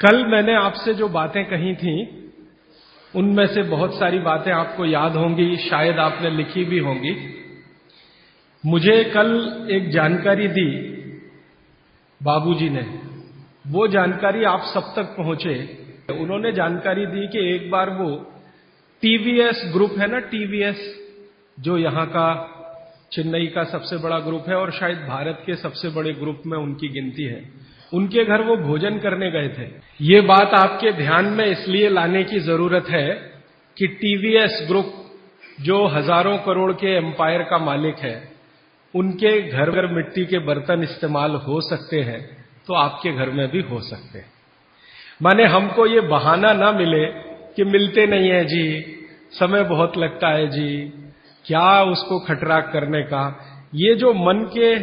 कल मैंने आपसे जो बातें कही थी उनमें से बहुत सारी बातें आपको याद होंगी, शायद आपने लिखी भी होंगी। मुझे कल एक जानकारी दी बाबूजी ने, वो जानकारी आप सब तक पहुंचे। उन्होंने जानकारी दी कि एक बार वो टीवीएस ग्रुप है ना, टीवीएस जो यहां का चेन्नई का सबसे बड़ा ग्रुप है और शायद भारत के सबसे बड़े ग्रुप में उनकी गिनती है, उनके घर वो भोजन करने गए थे। ये बात आपके ध्यान में इसलिए लाने की जरूरत है कि टीवीएस ग्रुप जो हजारों करोड़ के एम्पायर का मालिक है, उनके घर घर मिट्टी के बर्तन इस्तेमाल हो सकते हैं, तो आपके घर में भी हो सकते हैं। माने हमको ये बहाना ना मिले कि मिलते नहीं है जी, समय बहुत लगता है जी, क्या उसको खटराक करने का। ये जो मन के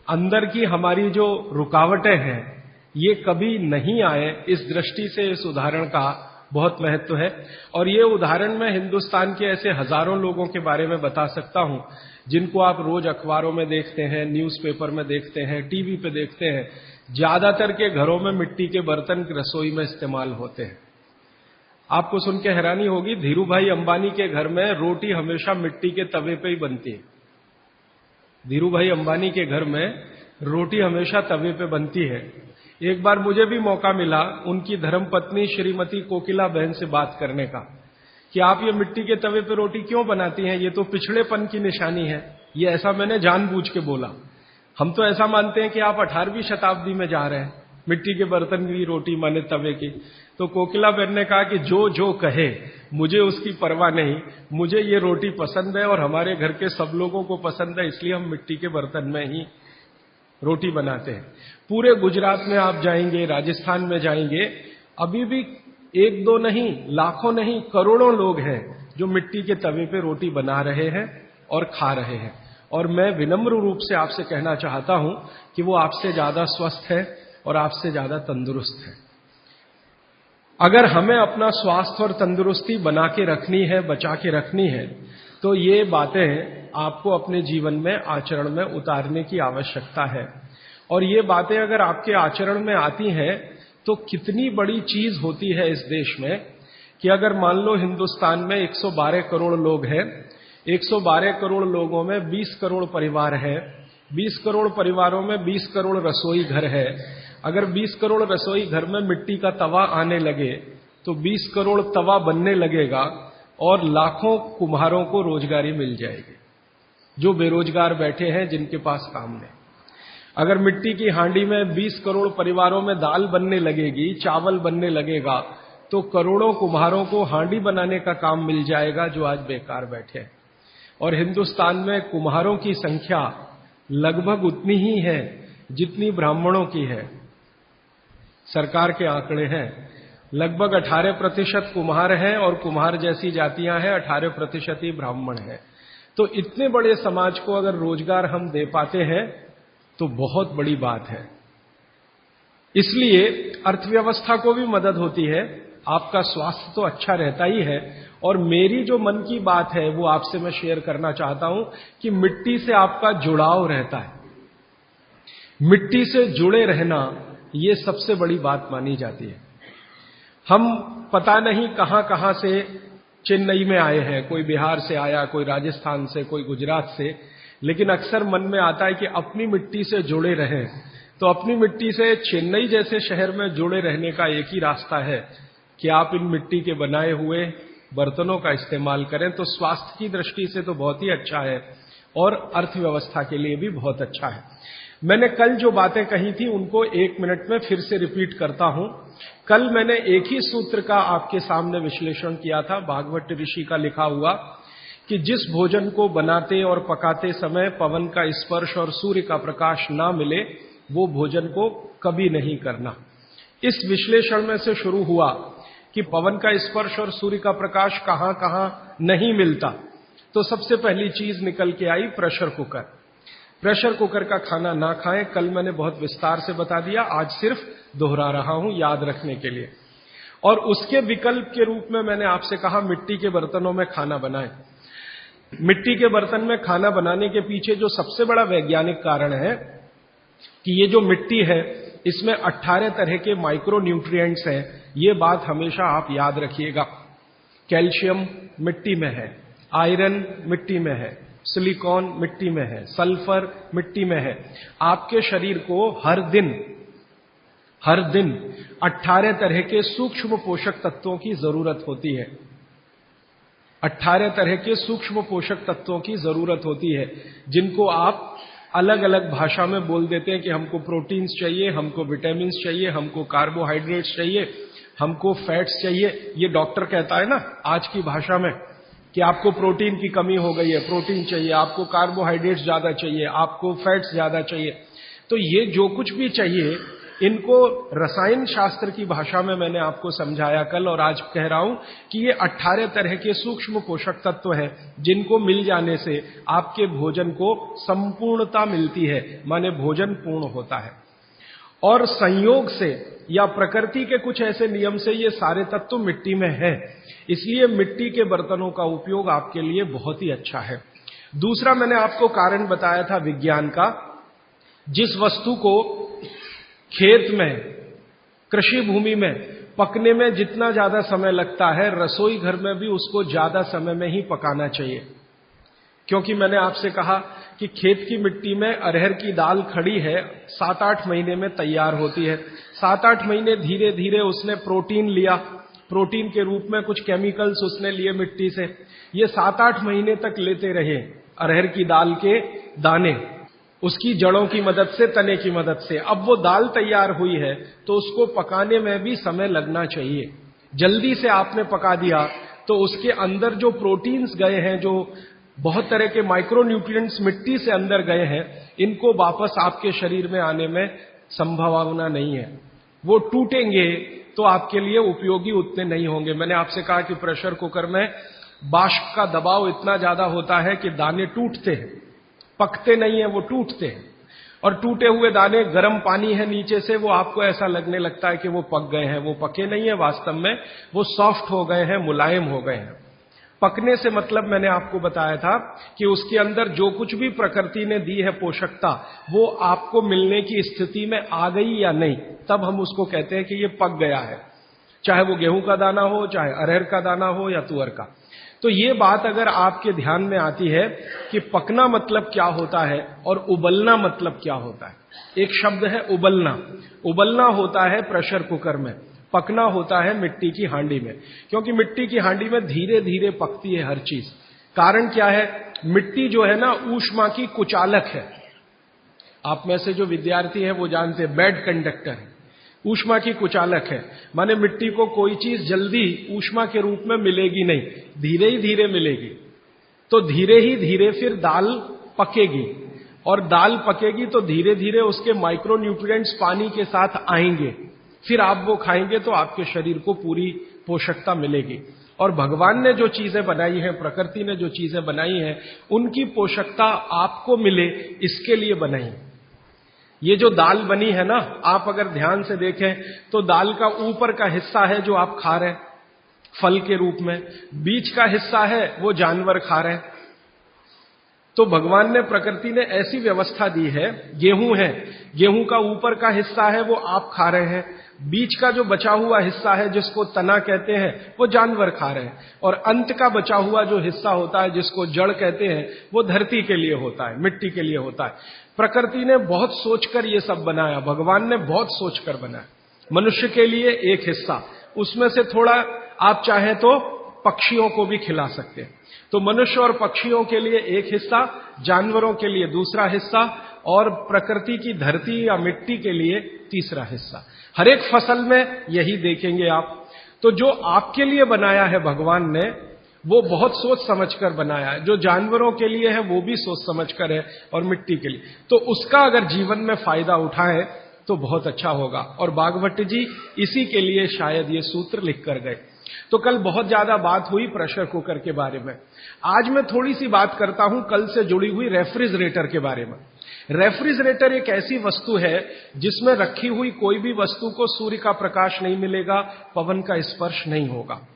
अंदर की हमारी जो रुकावटें हैं, ये कभी नहीं आए, इस दृष्टि से इस उदाहरण का बहुत महत्व है। और ये उदाहरण मैं हिंदुस्तान के ऐसे हजारों लोगों के बारे में बता सकता हूं जिनको आप रोज अखबारों में देखते हैं, न्यूज़पेपर में देखते हैं, टीवी पे देखते हैं। ज्यादातर के घरों में मिट्टी के बर्तन रसोई में इस्तेमाल होते हैं। आपको सुन के हैरानी होगी, धीरू भाई अंबानी के घर में रोटी हमेशा मिट्टी के तवे पे ही बनती है। धीरू भाई अंबानी के घर में रोटी हमेशा तवे पे बनती है। एक बार मुझे भी मौका मिला उनकी धर्मपत्नी श्रीमती कोकिला बहन से बात करने का कि आप ये मिट्टी के तवे पे रोटी क्यों बनाती हैं, ये तो पिछड़ेपन की निशानी है। ये ऐसा मैंने जानबूझ के बोला। हम तो ऐसा मानते हैं कि आप 18वीं शताब्दी में जा रहे हैं, मिट्टी के बर्तन की रोटी माने तवे की। तो कोकिला बहन ने कहा कि जो जो कहे, मुझे उसकी परवाह नहीं, मुझे ये रोटी पसंद है और हमारे घर के सब लोगों को पसंद है, इसलिए हम मिट्टी के बर्तन में ही रोटी बनाते हैं। पूरे गुजरात में आप जाएंगे, राजस्थान में जाएंगे, अभी भी एक दो नहीं, लाखों नहीं, करोड़ों लोग हैं जो मिट्टी के तवे पे रोटी बना रहे हैं और खा रहे हैं। और मैं विनम्र रूप से आपसे कहना चाहता हूं कि वो आपसे ज्यादा स्वस्थ है और आपसे ज्यादा तंदुरुस्त है। अगर हमें अपना स्वास्थ्य और तंदुरुस्ती बना के रखनी है, बचा के रखनी है, तो ये बातें आपको अपने जीवन में, आचरण में उतारने की आवश्यकता है। और ये बातें अगर आपके आचरण में आती हैं तो कितनी बड़ी चीज होती है इस देश में कि अगर मान लो हिंदुस्तान में 112 करोड़ लोग हैं, 112 करोड़ लोगों में 20 करोड़ परिवार हैं, 20 करोड़ परिवारों में 20 करोड़ रसोई घर है। अगर 20 करोड़ रसोई घर में मिट्टी का तवा आने लगे तो 20 करोड़ तवा बनने लगेगा और लाखों कुम्हारों को रोजगारी मिल जाएगी जो बेरोजगार बैठे हैं, जिनके पास काम नहीं। अगर मिट्टी की हांडी में 20 करोड़ परिवारों में दाल बनने लगेगी, चावल बनने लगेगा, तो करोड़ों कुम्हारों को हांडी बनाने का काम मिल जाएगा जो आज बेकार बैठे हैं। और हिंदुस्तान में कुम्हारों की संख्या लगभग उतनी ही है जितनी ब्राह्मणों की है। सरकार के आंकड़े हैं, लगभग 18% कुम्हार हैं और कुम्हार जैसी जातियां हैं, 18% ही ब्राह्मण हैं। तो इतने बड़े समाज को अगर रोजगार हम दे पाते हैं तो बहुत बड़ी बात है। इसलिए अर्थव्यवस्था को भी मदद होती है, आपका स्वास्थ्य तो अच्छा रहता ही है। और मेरी जो मन की बात है वो आपसे मैं शेयर करना चाहता हूं कि मिट्टी से आपका जुड़ाव रहता है। मिट्टी से जुड़े रहना ये सबसे बड़ी बात मानी जाती है। हम पता नहीं कहां कहां से चेन्नई में आए हैं, कोई बिहार से आया, कोई राजस्थान से, कोई गुजरात से, लेकिन अक्सर मन में आता है कि अपनी मिट्टी से जुड़े रहें। तो अपनी मिट्टी से चेन्नई जैसे शहर में जुड़े रहने का एक ही रास्ता है कि आप इन मिट्टी के बनाए हुए बर्तनों का इस्तेमाल करें। तो स्वास्थ्य की दृष्टि से तो बहुत ही अच्छा है और अर्थव्यवस्था के लिए भी बहुत अच्छा है। मैंने कल जो बातें कही थी उनको 1 मिनट में फिर से रिपीट करता हूं। कल मैंने एक ही सूत्र का आपके सामने विश्लेषण किया था, भागवत ऋषि का लिखा हुआ, कि जिस भोजन को बनाते और पकाते समय पवन का स्पर्श और सूर्य का प्रकाश ना मिले, वो भोजन को कभी नहीं करना। इस विश्लेषण में से शुरू हुआ कि पवन का स्पर्श और सूर्य का प्रकाश कहां कहां नहीं मिलता। तो सबसे पहली चीज निकल के आई प्रेशर कुकर। प्रेशर कुकर का खाना ना खाएं। कल मैंने बहुत विस्तार से बता दिया, आज सिर्फ दोहरा रहा हूं याद रखने के लिए। और उसके विकल्प के रूप में मैंने आपसे कहा मिट्टी के बर्तनों में खाना बनाएं। मिट्टी के बर्तन में खाना बनाने के पीछे जो सबसे बड़ा वैज्ञानिक कारण है कि ये जो मिट्टी है इसमें 18 तरह के माइक्रो न्यूट्रिएंट्स हैं। ये बात हमेशा आप याद रखिएगा। कैल्शियम मिट्टी में है, आयरन मिट्टी में है, सिलिकॉन मिट्टी में है, सल्फर मिट्टी में है। आपके शरीर को हर दिन 18 तरह के सूक्ष्म पोषक तत्वों की जरूरत होती है। 18 तरह के सूक्ष्म पोषक तत्वों की जरूरत होती है, जिनको आप अलग अलग भाषा में बोल देते हैं कि हमको प्रोटीन्स चाहिए, हमको विटामिन्स चाहिए, हमको कार्बोहाइड्रेट्स चाहिए, हमको फैट्स चाहिए। ये डॉक्टर कहता है ना आज की भाषा में कि आपको प्रोटीन की कमी हो गई है, प्रोटीन चाहिए, आपको कार्बोहाइड्रेट्स ज्यादा चाहिए, आपको फैट्स ज्यादा चाहिए। तो ये जो कुछ भी चाहिए, इनको रसायन शास्त्र की भाषा में मैंने आपको समझाया कल, और आज कह रहा हूं कि ये 18 तरह के सूक्ष्म पोषक तत्व हैं, जिनको मिल जाने से आपके भोजन को संपूर्णता मिलती है, माने भोजन पूर्ण होता है। और संयोग से या प्रकृति के कुछ ऐसे नियम से ये सारे तत्व मिट्टी में है, इसलिए मिट्टी के बर्तनों का उपयोग आपके लिए बहुत ही अच्छा है। दूसरा मैंने आपको कारण बताया था विज्ञान का। जिस वस्तु को खेत में, कृषि भूमि में पकने में जितना ज्यादा समय लगता है, रसोई घर में भी उसको ज्यादा समय में ही पकाना चाहिए। क्योंकि मैंने आपसे कहा कि खेत की मिट्टी में अरहर की दाल खड़ी है, 7-8 महीने में तैयार होती है। 7-8 महीने धीरे धीरे उसने प्रोटीन लिया, प्रोटीन के रूप में कुछ केमिकल्स उसने लिए मिट्टी से। ये 7-8 महीने तक लेते रहे अरहर की दाल के दाने, उसकी जड़ों की मदद से, तने की मदद से। अब वो दाल तैयार हुई है तो उसको पकाने में भी समय लगना चाहिए। जल्दी से आपने पका दिया तो उसके अंदर जो प्रोटीन्स गए हैं, जो बहुत तरह के माइक्रो न्यूट्रिएंट्स मिट्टी से अंदर गए हैं, इनको वापस आपके शरीर में आने में संभावना नहीं है। वो टूटेंगे तो आपके लिए उपयोगी उतने नहीं होंगे। मैंने आपसे कहा कि प्रेशर कुकर में वाष्प का दबाव इतना ज्यादा होता है कि दाने टूटते हैं, पकते नहीं है, वो टूटते हैं। और टूटे हुए दाने, गर्म पानी है नीचे से, वो आपको ऐसा लगने लगता है कि वो पक गए हैं। वो पके नहीं है, वास्तव में वो सॉफ्ट हो गए हैं, मुलायम हो गए हैं। पकने से मतलब मैंने आपको बताया था कि उसके अंदर जो कुछ भी प्रकृति ने दी है पोषकता, वो आपको मिलने की स्थिति में आ गई या नहीं, तब हम उसको कहते हैं कि ये पक गया है। चाहे वो गेहूं का दाना हो, चाहे अरहर का दाना हो या तुअर का। तो ये बात अगर आपके ध्यान में आती है कि पकना मतलब क्या होता है और उबलना मतलब क्या होता है। एक शब्द है उबलना। उबलना होता है प्रेशर कुकर में, पकना होता है मिट्टी की हांडी में। क्योंकि मिट्टी की हांडी में धीरे धीरे पकती है हर चीज। कारण क्या है? मिट्टी जो है ना, ऊष्मा की कुचालक है। आप में से जो विद्यार्थी है वो जानते हैं, बैड कंडक्टर है, ऊष्मा की कुचालक है। माने मिट्टी को कोई चीज जल्दी ऊष्मा के रूप में मिलेगी नहीं, धीरे ही धीरे मिलेगी। तो धीरे ही धीरे फिर दाल पकेगी, और दाल पकेगी तो धीरे धीरे उसके माइक्रो न्यूट्रिएंट्स पानी के साथ आएंगे। फिर आप वो खाएंगे तो आपके शरीर को पूरी पोषकता मिलेगी। और भगवान ने जो चीजें बनाई हैं, प्रकृति ने जो चीजें बनाई हैं, उनकी पोषकता आपको मिले, इसके लिए बनाई। ये जो दाल बनी है ना, आप अगर ध्यान से देखें तो दाल का ऊपर का हिस्सा है जो आप खा रहे हैं फल के रूप में, बीच का हिस्सा है वो जानवर खा रहे हैं। तो भगवान ने, प्रकृति ने ऐसी व्यवस्था दी है। गेहूं है, गेहूं का ऊपर का हिस्सा है वो आप खा रहे हैं, बीच का जो बचा हुआ हिस्सा है जिसको तना कहते हैं वो जानवर खा रहे हैं, और अंत का बचा हुआ जो हिस्सा होता है जिसको जड़ कहते हैं वो धरती के लिए होता है, मिट्टी के लिए होता है। प्रकृति ने बहुत सोचकर ये सब बनाया, भगवान ने बहुत सोचकर बनाया। मनुष्य के लिए एक हिस्सा, उसमें से थोड़ा आप चाहें तो पक्षियों को भी खिला सकते हैं। तो मनुष्य और पक्षियों के लिए एक हिस्सा, जानवरों के लिए दूसरा हिस्सा, और प्रकृति की धरती या मिट्टी के लिए तीसरा हिस्सा। हर एक फसल में यही देखेंगे आप। तो जो आपके लिए बनाया है भगवान ने, वो बहुत सोच समझकर बनाया है। जो जानवरों के लिए है वो भी सोच समझकर है, और मिट्टी के लिए। तो उसका अगर जीवन में फायदा उठाएं तो बहुत अच्छा होगा। और भागवत जी इसी के लिए शायद ये सूत्र लिख कर गए। तो कल बहुत ज्यादा बात हुई प्रेशर कुकर के बारे में। आज मैं थोड़ी सी बात करता हूं कल से जुड़ी हुई रेफ्रिजरेटर के बारे में। रेफ्रिजरेटर एक ऐसी वस्तु है जिसमें रखी हुई कोई भी वस्तु को सूर्य का प्रकाश नहीं मिलेगा, पवन का स्पर्श नहीं होगा।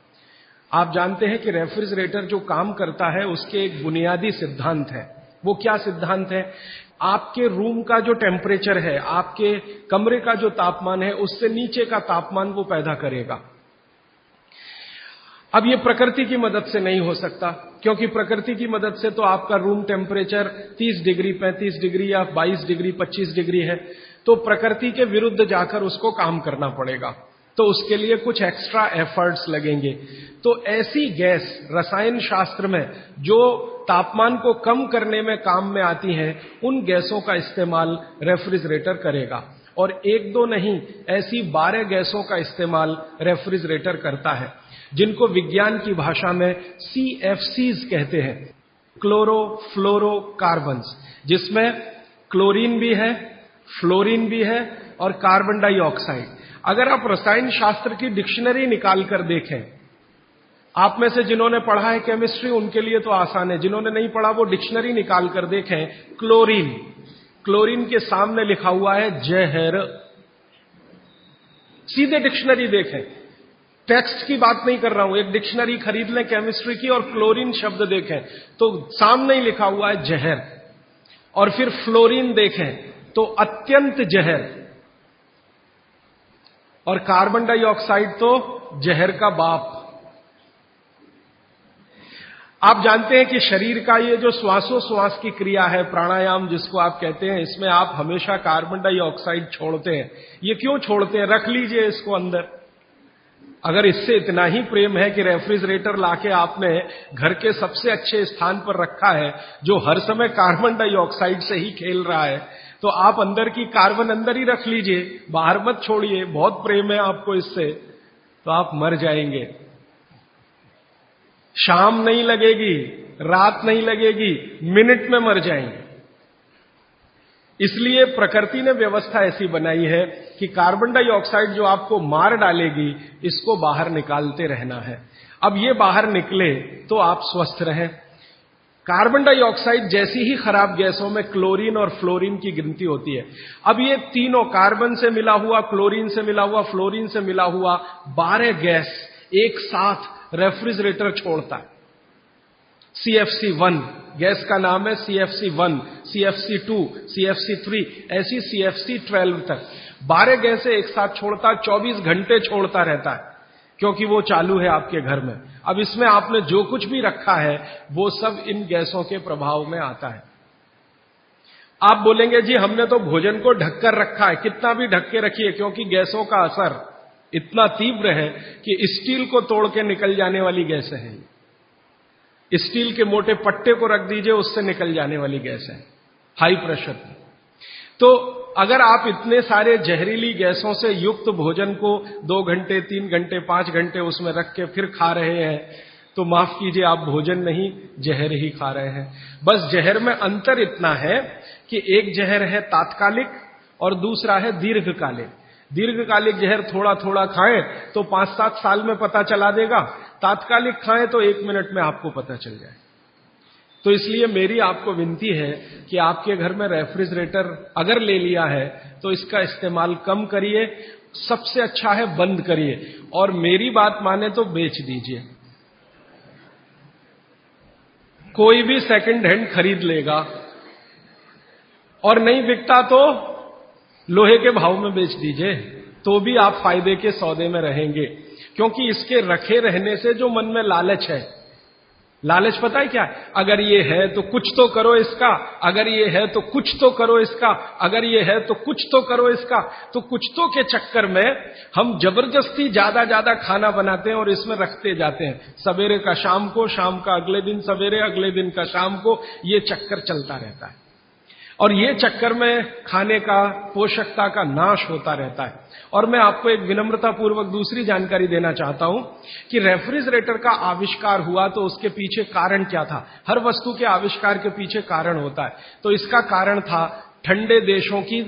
आप जानते हैं कि रेफ्रिजरेटर जो काम करता है उसके एक बुनियादी सिद्धांत है। वो क्या सिद्धांत है? आपके रूम का जो टेम्परेचर है, आपके कमरे का जो तापमान है, उससे नीचे का तापमान वो पैदा करेगा। अब ये प्रकृति की मदद से नहीं हो सकता, क्योंकि प्रकृति की मदद से तो आपका रूम टेम्परेचर 30 डिग्री, 35 डिग्री या 22 डिग्री, 25 डिग्री है, तो प्रकृति के विरुद्ध जाकर उसको काम करना पड़ेगा, तो उसके लिए कुछ एक्स्ट्रा एफर्ट्स लगेंगे। तो ऐसी गैस रसायन शास्त्र में जो तापमान को कम करने में काम में आती हैं, उन गैसों का इस्तेमाल रेफ्रिजरेटर करेगा। और एक दो नहीं, ऐसी 12 गैसों का इस्तेमाल रेफ्रिजरेटर करता है, जिनको विज्ञान की भाषा में CFCs कहते हैं, क्लोरोफ्लोरोकार्बन्स, जिसमें क्लोरीन भी है, फ्लोरीन भी है और कार्बन डाइऑक्साइड। अगर आप रसायन शास्त्र की डिक्शनरी निकाल कर देखें, आप में से जिन्होंने पढ़ा है केमिस्ट्री उनके लिए तो आसान है, जिन्होंने नहीं पढ़ा वो डिक्शनरी निकाल कर देखें। क्लोरीन, क्लोरीन के सामने लिखा हुआ है जहर। सीधे डिक्शनरी देखें, टेक्स्ट की बात नहीं कर रहा हूं, एक डिक्शनरी खरीद लें केमिस्ट्री की और क्लोरीन शब्द देखें तो सामने ही लिखा हुआ है जहर। और फिर फ्लोरीन देखें तो अत्यंत जहर, और कार्बन डाइऑक्साइड तो जहर का बाप। आप जानते हैं कि शरीर का ये जो श्वासोश्वास की क्रिया है, प्राणायाम जिसको आप कहते हैं, इसमें आप हमेशा कार्बन डाइऑक्साइड छोड़ते हैं। ये क्यों छोड़ते हैं? रख लीजिए इसको अंदर। अगर इससे इतना ही प्रेम है कि रेफ्रिजरेटर लाके आपने घर के सबसे अच्छे स्थान पर रखा है, जो हर समय कार्बन डाइऑक्साइड से ही खेल रहा है, तो आप अंदर की कार्बन अंदर ही रख लीजिए, बाहर मत छोड़िए। बहुत प्रेम है आपको इससे, तो आप मर जाएंगे। शाम नहीं लगेगी, रात नहीं लगेगी, मिनट में मर जाएंगे। इसलिए प्रकृति ने व्यवस्था ऐसी बनाई है कि कार्बन डाइऑक्साइड जो आपको मार डालेगी, इसको बाहर निकालते रहना है। अब ये बाहर निकले तो आप स्वस्थ रहें। कार्बन डाइऑक्साइड जैसी ही खराब गैसों में क्लोरीन और फ्लोरीन की गिनती होती है। अब ये तीनों, कार्बन से मिला हुआ, क्लोरीन से मिला हुआ, फ्लोरीन से मिला हुआ 12 गैस एक साथ रेफ्रिजरेटर छोड़ता है। CFC1 गैस का नाम है, CFC1, CFC2, CFC3, ऐसी CFC12 तक 12 गैसें एक साथ छोड़ता, 24 घंटे छोड़ता रहता है, क्योंकि वो चालू है आपके घर में। अब इसमें आपने जो कुछ भी रखा है वो सब इन गैसों के प्रभाव में आता है। आप बोलेंगे जी हमने तो भोजन को ढककर रखा है। कितना भी ढक के रखिए, क्योंकि गैसों का असर इतना तीव्र है कि स्टील को तोड़ के निकल जाने वाली गैसें हैं। स्टील के मोटे पट्टे को रख दीजिए, उससे निकल जाने वाली गैस है, हाई प्रेशर। तो अगर आप इतने सारे जहरीली गैसों से युक्त भोजन को 2 घंटे, 3 घंटे, 5 घंटे उसमें रख के फिर खा रहे हैं, तो माफ कीजिए, आप भोजन नहीं जहर ही खा रहे हैं। बस जहर में अंतर इतना है कि एक जहर है तात्कालिक और दूसरा है दीर्घकालिक। दीर्घकालिक जहर थोड़ा थोड़ा खाएं तो 5-7 साल में पता चला देगा, तात्कालिक खाएं तो 1 मिनट में आपको पता चल जाए। तो इसलिए मेरी आपको विनती है कि आपके घर में रेफ्रिजरेटर अगर ले लिया है तो इसका इस्तेमाल कम करिए, सबसे अच्छा है बंद करिए, और मेरी बात माने तो बेच दीजिए। कोई भी सेकंड हैंड खरीद लेगा, और नहीं बिकता तो लोहे के भाव में बेच दीजिए, तो भी आप फायदे के सौदे में रहेंगे। क्योंकि इसके रखे रहने से जो मन में लालच है, लालच पता है क्या है? अगर ये है तो कुछ तो करो इसका, अगर ये है तो कुछ तो करो इसका, अगर ये है तो कुछ तो करो इसका। तो कुछ तो के चक्कर में हम जबरदस्ती ज्यादा खाना बनाते हैं और इसमें रखते जाते हैं। सवेरे का शाम को, शाम का अगले दिन सवेरे, अगले दिन का शाम को, ये चक्कर चलता रहता है। और ये चक्कर में खाने का, पोषकता का नाश होता रहता है। और मैं आपको एक विनम्रता पूर्वक दूसरी जानकारी देना चाहता हूं कि रेफ्रिजरेटर का आविष्कार हुआ तो उसके पीछे कारण क्या था। हर वस्तु के आविष्कार के पीछे कारण होता है। तो इसका कारण था ठंडे देशों की,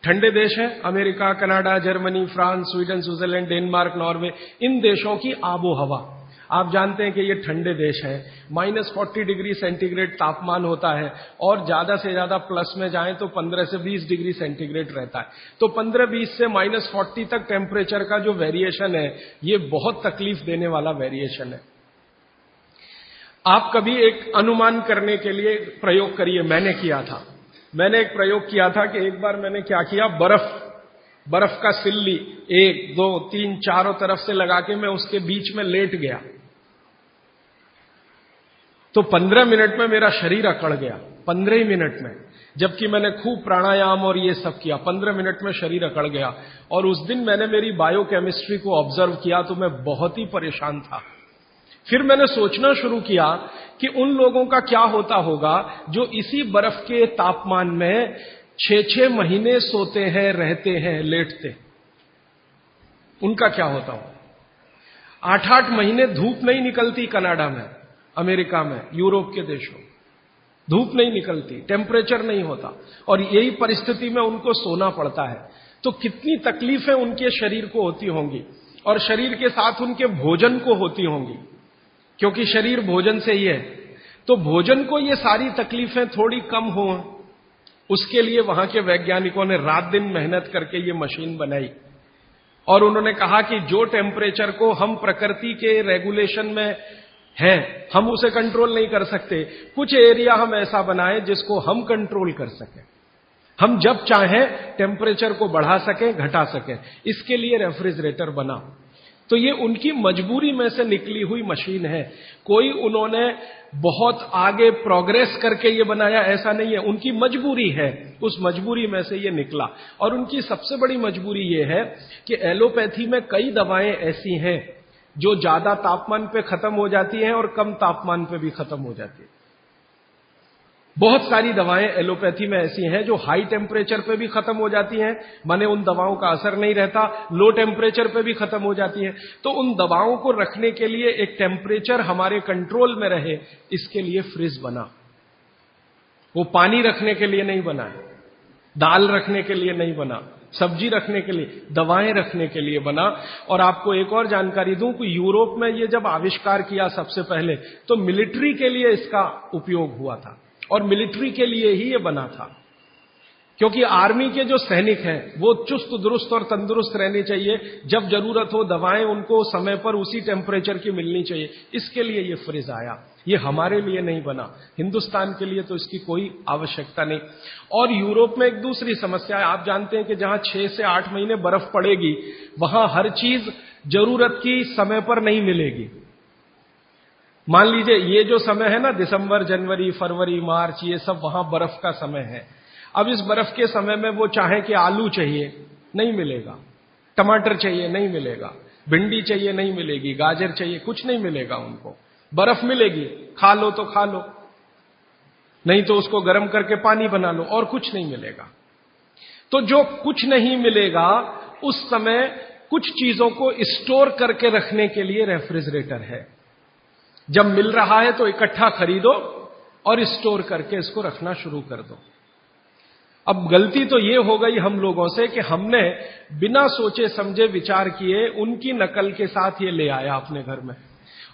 ठंडे देश हैं America, Canada, Germany, France, Sweden, Switzerland, Denmark, Norway, इन देशों की आबो हवा। आप जानते हैं कि ये ठंडे देश हैं, -40 डिग्री सेंटीग्रेड तापमान होता है, और ज्यादा से ज्यादा प्लस में जाएं तो 15 से 20 डिग्री सेंटीग्रेड रहता है। तो 15-20 से -40 तक टेम्परेचर का जो वेरिएशन है, ये बहुत तकलीफ देने वाला वेरिएशन है। आप कभी एक अनुमान करने के लिए प्रयोग करिए, मैंने किया था। मैंने एक प्रयोग किया था कि एक बार मैंने क्या किया, बर्फ का सिल्ली 1, 2, 3 चारों तरफ से लगा के मैं उसके बीच में लेट गया, तो 15 मिनट में मेरा शरीर अकड़ गया, 15 ही मिनट में, जबकि मैंने खूब प्राणायाम और ये सब किया, 15 मिनट में शरीर अकड़ गया। और उस दिन मैंने मेरी बायोकेमिस्ट्री को ऑब्जर्व किया तो मैं बहुत ही परेशान था। फिर मैंने सोचना शुरू किया कि उन लोगों का क्या होता होगा जो इसी बर्फ के तापमान में 6-6 महीने सोते हैं, रहते हैं, लेटते, उनका क्या होता होगा। 8-8 महीने धूप नहीं निकलती कनाडा में, अमेरिका में, यूरोप के देशों, धूप नहीं निकलती, टेम्परेचर नहीं होता, और यही परिस्थिति में उनको सोना पड़ता है। तो कितनी तकलीफें उनके शरीर को होती होंगी, और शरीर के साथ उनके भोजन को होती होंगी, क्योंकि शरीर भोजन से ही है। तो भोजन को ये सारी तकलीफें थोड़ी कम हो, उसके लिए वहां के वैज्ञानिकों ने रात दिन मेहनत करके ये मशीन बनाई, और उन्होंने कहा कि जो टेम्परेचर को हम प्रकृति के रेगुलेशन में है, हम उसे कंट्रोल नहीं कर सकते, कुछ एरिया हम ऐसा बनाएं जिसको हम कंट्रोल कर सकें, हम जब चाहें टेम्परेचर को बढ़ा सकें, घटा सकें। इसके लिए रेफ्रिजरेटर बना। तो ये उनकी मजबूरी में से निकली हुई मशीन है, कोई उन्होंने बहुत आगे प्रोग्रेस करके ये बनाया ऐसा नहीं है, उनकी मजबूरी है, उस मजबूरी में से ये निकला। और उनकी सबसे बड़ी मजबूरी ये है कि एलोपैथी में कई दवाएं ऐसी हैं जो ज्यादा तापमान पे खत्म हो जाती हैं और कम तापमान पे भी खत्म हो जाती है। बहुत सारी दवाएं एलोपैथी में ऐसी हैं जो हाई टेम्परेचर पे भी खत्म हो जाती हैं, माने उन दवाओं का असर नहीं रहता, लो टेम्परेचर पे भी खत्म हो जाती हैं। तो उन दवाओं को रखने के लिए एक टेम्परेचर हमारे कंट्रोल में रहे, इसके लिए फ्रिज बना। वो पानी रखने के लिए नहीं बना है, दाल रखने के लिए नहीं बना, सब्जी रखने के लिए, दवाएं रखने के लिए बना। और आपको एक और जानकारी दूं कि यूरोप में ये जब आविष्कार किया सबसे पहले, तो मिलिट्री के लिए इसका उपयोग हुआ था, और मिलिट्री के लिए ही ये बना था, क्योंकि आर्मी के जो सैनिक हैं वो चुस्त दुरुस्त और तंदुरुस्त रहने चाहिए, जब जरूरत हो दवाएं उनको समय पर उसी टेम्परेचर की मिलनी चाहिए, इसके लिए ये फ्रिज आया। ये हमारे लिए नहीं बना, हिंदुस्तान के लिए तो इसकी कोई आवश्यकता नहीं। और यूरोप में एक दूसरी समस्या है, आप जानते हैं कि जहां 6 से 8 महीने बर्फ पड़ेगी, वहां हर चीज जरूरत की समय पर नहीं मिलेगी। मान लीजिए ये जो समय है ना, दिसंबर, जनवरी, फरवरी, मार्च, ये सब वहां बर्फ का समय है। अब इस बर्फ के समय में वो चाहे कि आलू चाहिए, नहीं मिलेगा, टमाटर चाहिए, नहीं मिलेगा, भिंडी चाहिए, नहीं मिलेगी, गाजर चाहिए, कुछ नहीं मिलेगा उनको। बर्फ मिलेगी, खा लो तो खा लो, नहीं तो उसको गर्म करके पानी बना लो, और कुछ नहीं मिलेगा। तो जो कुछ नहीं मिलेगा, उस समय कुछ चीजों को स्टोर करके रखने के लिए रेफ्रिजरेटर है। जब मिल रहा है तो इकट्ठा खरीदो और स्टोर करके इसको रखना शुरू कर दो। अब गलती तो ये हो गई हम लोगों से कि हमने बिना सोचे समझे विचार किए उनकी नकल के साथ ये ले आया अपने घर में,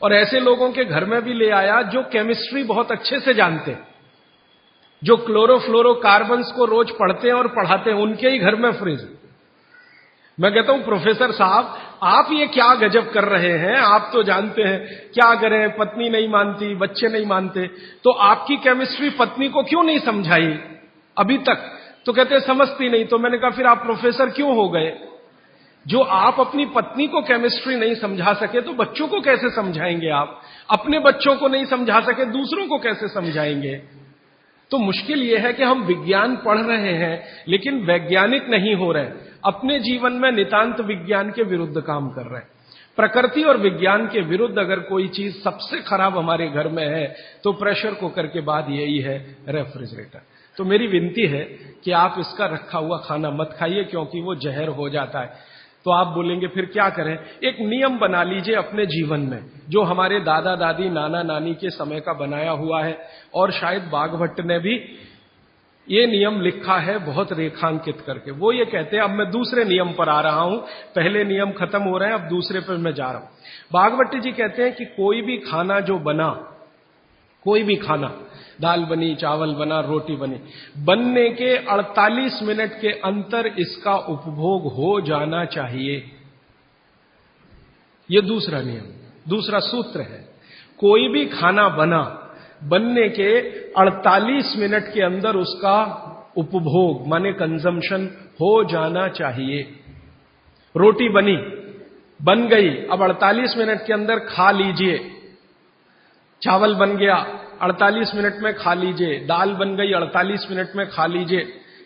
और ऐसे लोगों के घर में भी ले आया जो केमिस्ट्री बहुत अच्छे से जानते, जो क्लोरोफ्लोरोकार्बन्स को रोज पढ़ते हैं और पढ़ाते हैं, उनके ही घर में फ्रिज। मैं कहता हूं प्रोफेसर साहब, आप ये क्या गजब कर रहे हैं, आप तो जानते हैं, क्या करें, पत्नी नहीं मानती, बच्चे नहीं मानते, तो आपकी केमिस्ट्री पत्नी को क्यों नहीं समझाई अभी तक? तो कहते समझती नहीं। तो मैंने कहा फिर आप प्रोफेसर क्यों हो गए? जो आप अपनी पत्नी को केमिस्ट्री नहीं समझा सके तो बच्चों को कैसे समझाएंगे? आप अपने बच्चों को नहीं समझा सके, दूसरों को कैसे समझाएंगे? तो मुश्किल यह है कि हम विज्ञान पढ़ रहे हैं लेकिन वैज्ञानिक नहीं हो रहे, अपने जीवन में नितांत विज्ञान के विरुद्ध काम कर रहे हैं। प्रकृति और विज्ञान के विरुद्ध अगर कोई चीज सबसे खराब हमारे घर में है तो प्रेशर कुकर के बाद यही है, रेफ्रिजरेटर। तो मेरी विनती है कि आप इसका रखा हुआ खाना मत खाइए, क्योंकि वो जहर हो जाता है। तो आप बोलेंगे फिर क्या करें? एक नियम बना लीजिए अपने जीवन में, जो हमारे दादा दादी, नाना नानी के समय का बनाया हुआ है, और शायद बाघभट्ट ने भी ये नियम लिखा है बहुत रेखांकित करके। वो ये कहते हैं, अब मैं दूसरे नियम पर आ रहा हूं, पहले नियम खत्म हो रहे हैं, अब दूसरे पर मैं जा रहा हूं। बाघभट्ट जी कहते हैं कि कोई भी खाना जो बना, कोई भी खाना, दाल बनी, चावल बना, रोटी बनी, बनने के 48 मिनट के अंतर इसका उपभोग हो जाना चाहिए। यह दूसरा नियम, दूसरा सूत्र है। कोई भी खाना बना, बनने के 48 मिनट के अंदर उसका उपभोग माने कंजम्पशन हो जाना चाहिए। रोटी बन गई, अब 48 मिनट के अंदर खा लीजिए। चावल बन गया, 48 मिनट में खा लीजिए। दाल बन गई, 48 मिनट में खा लीजिए।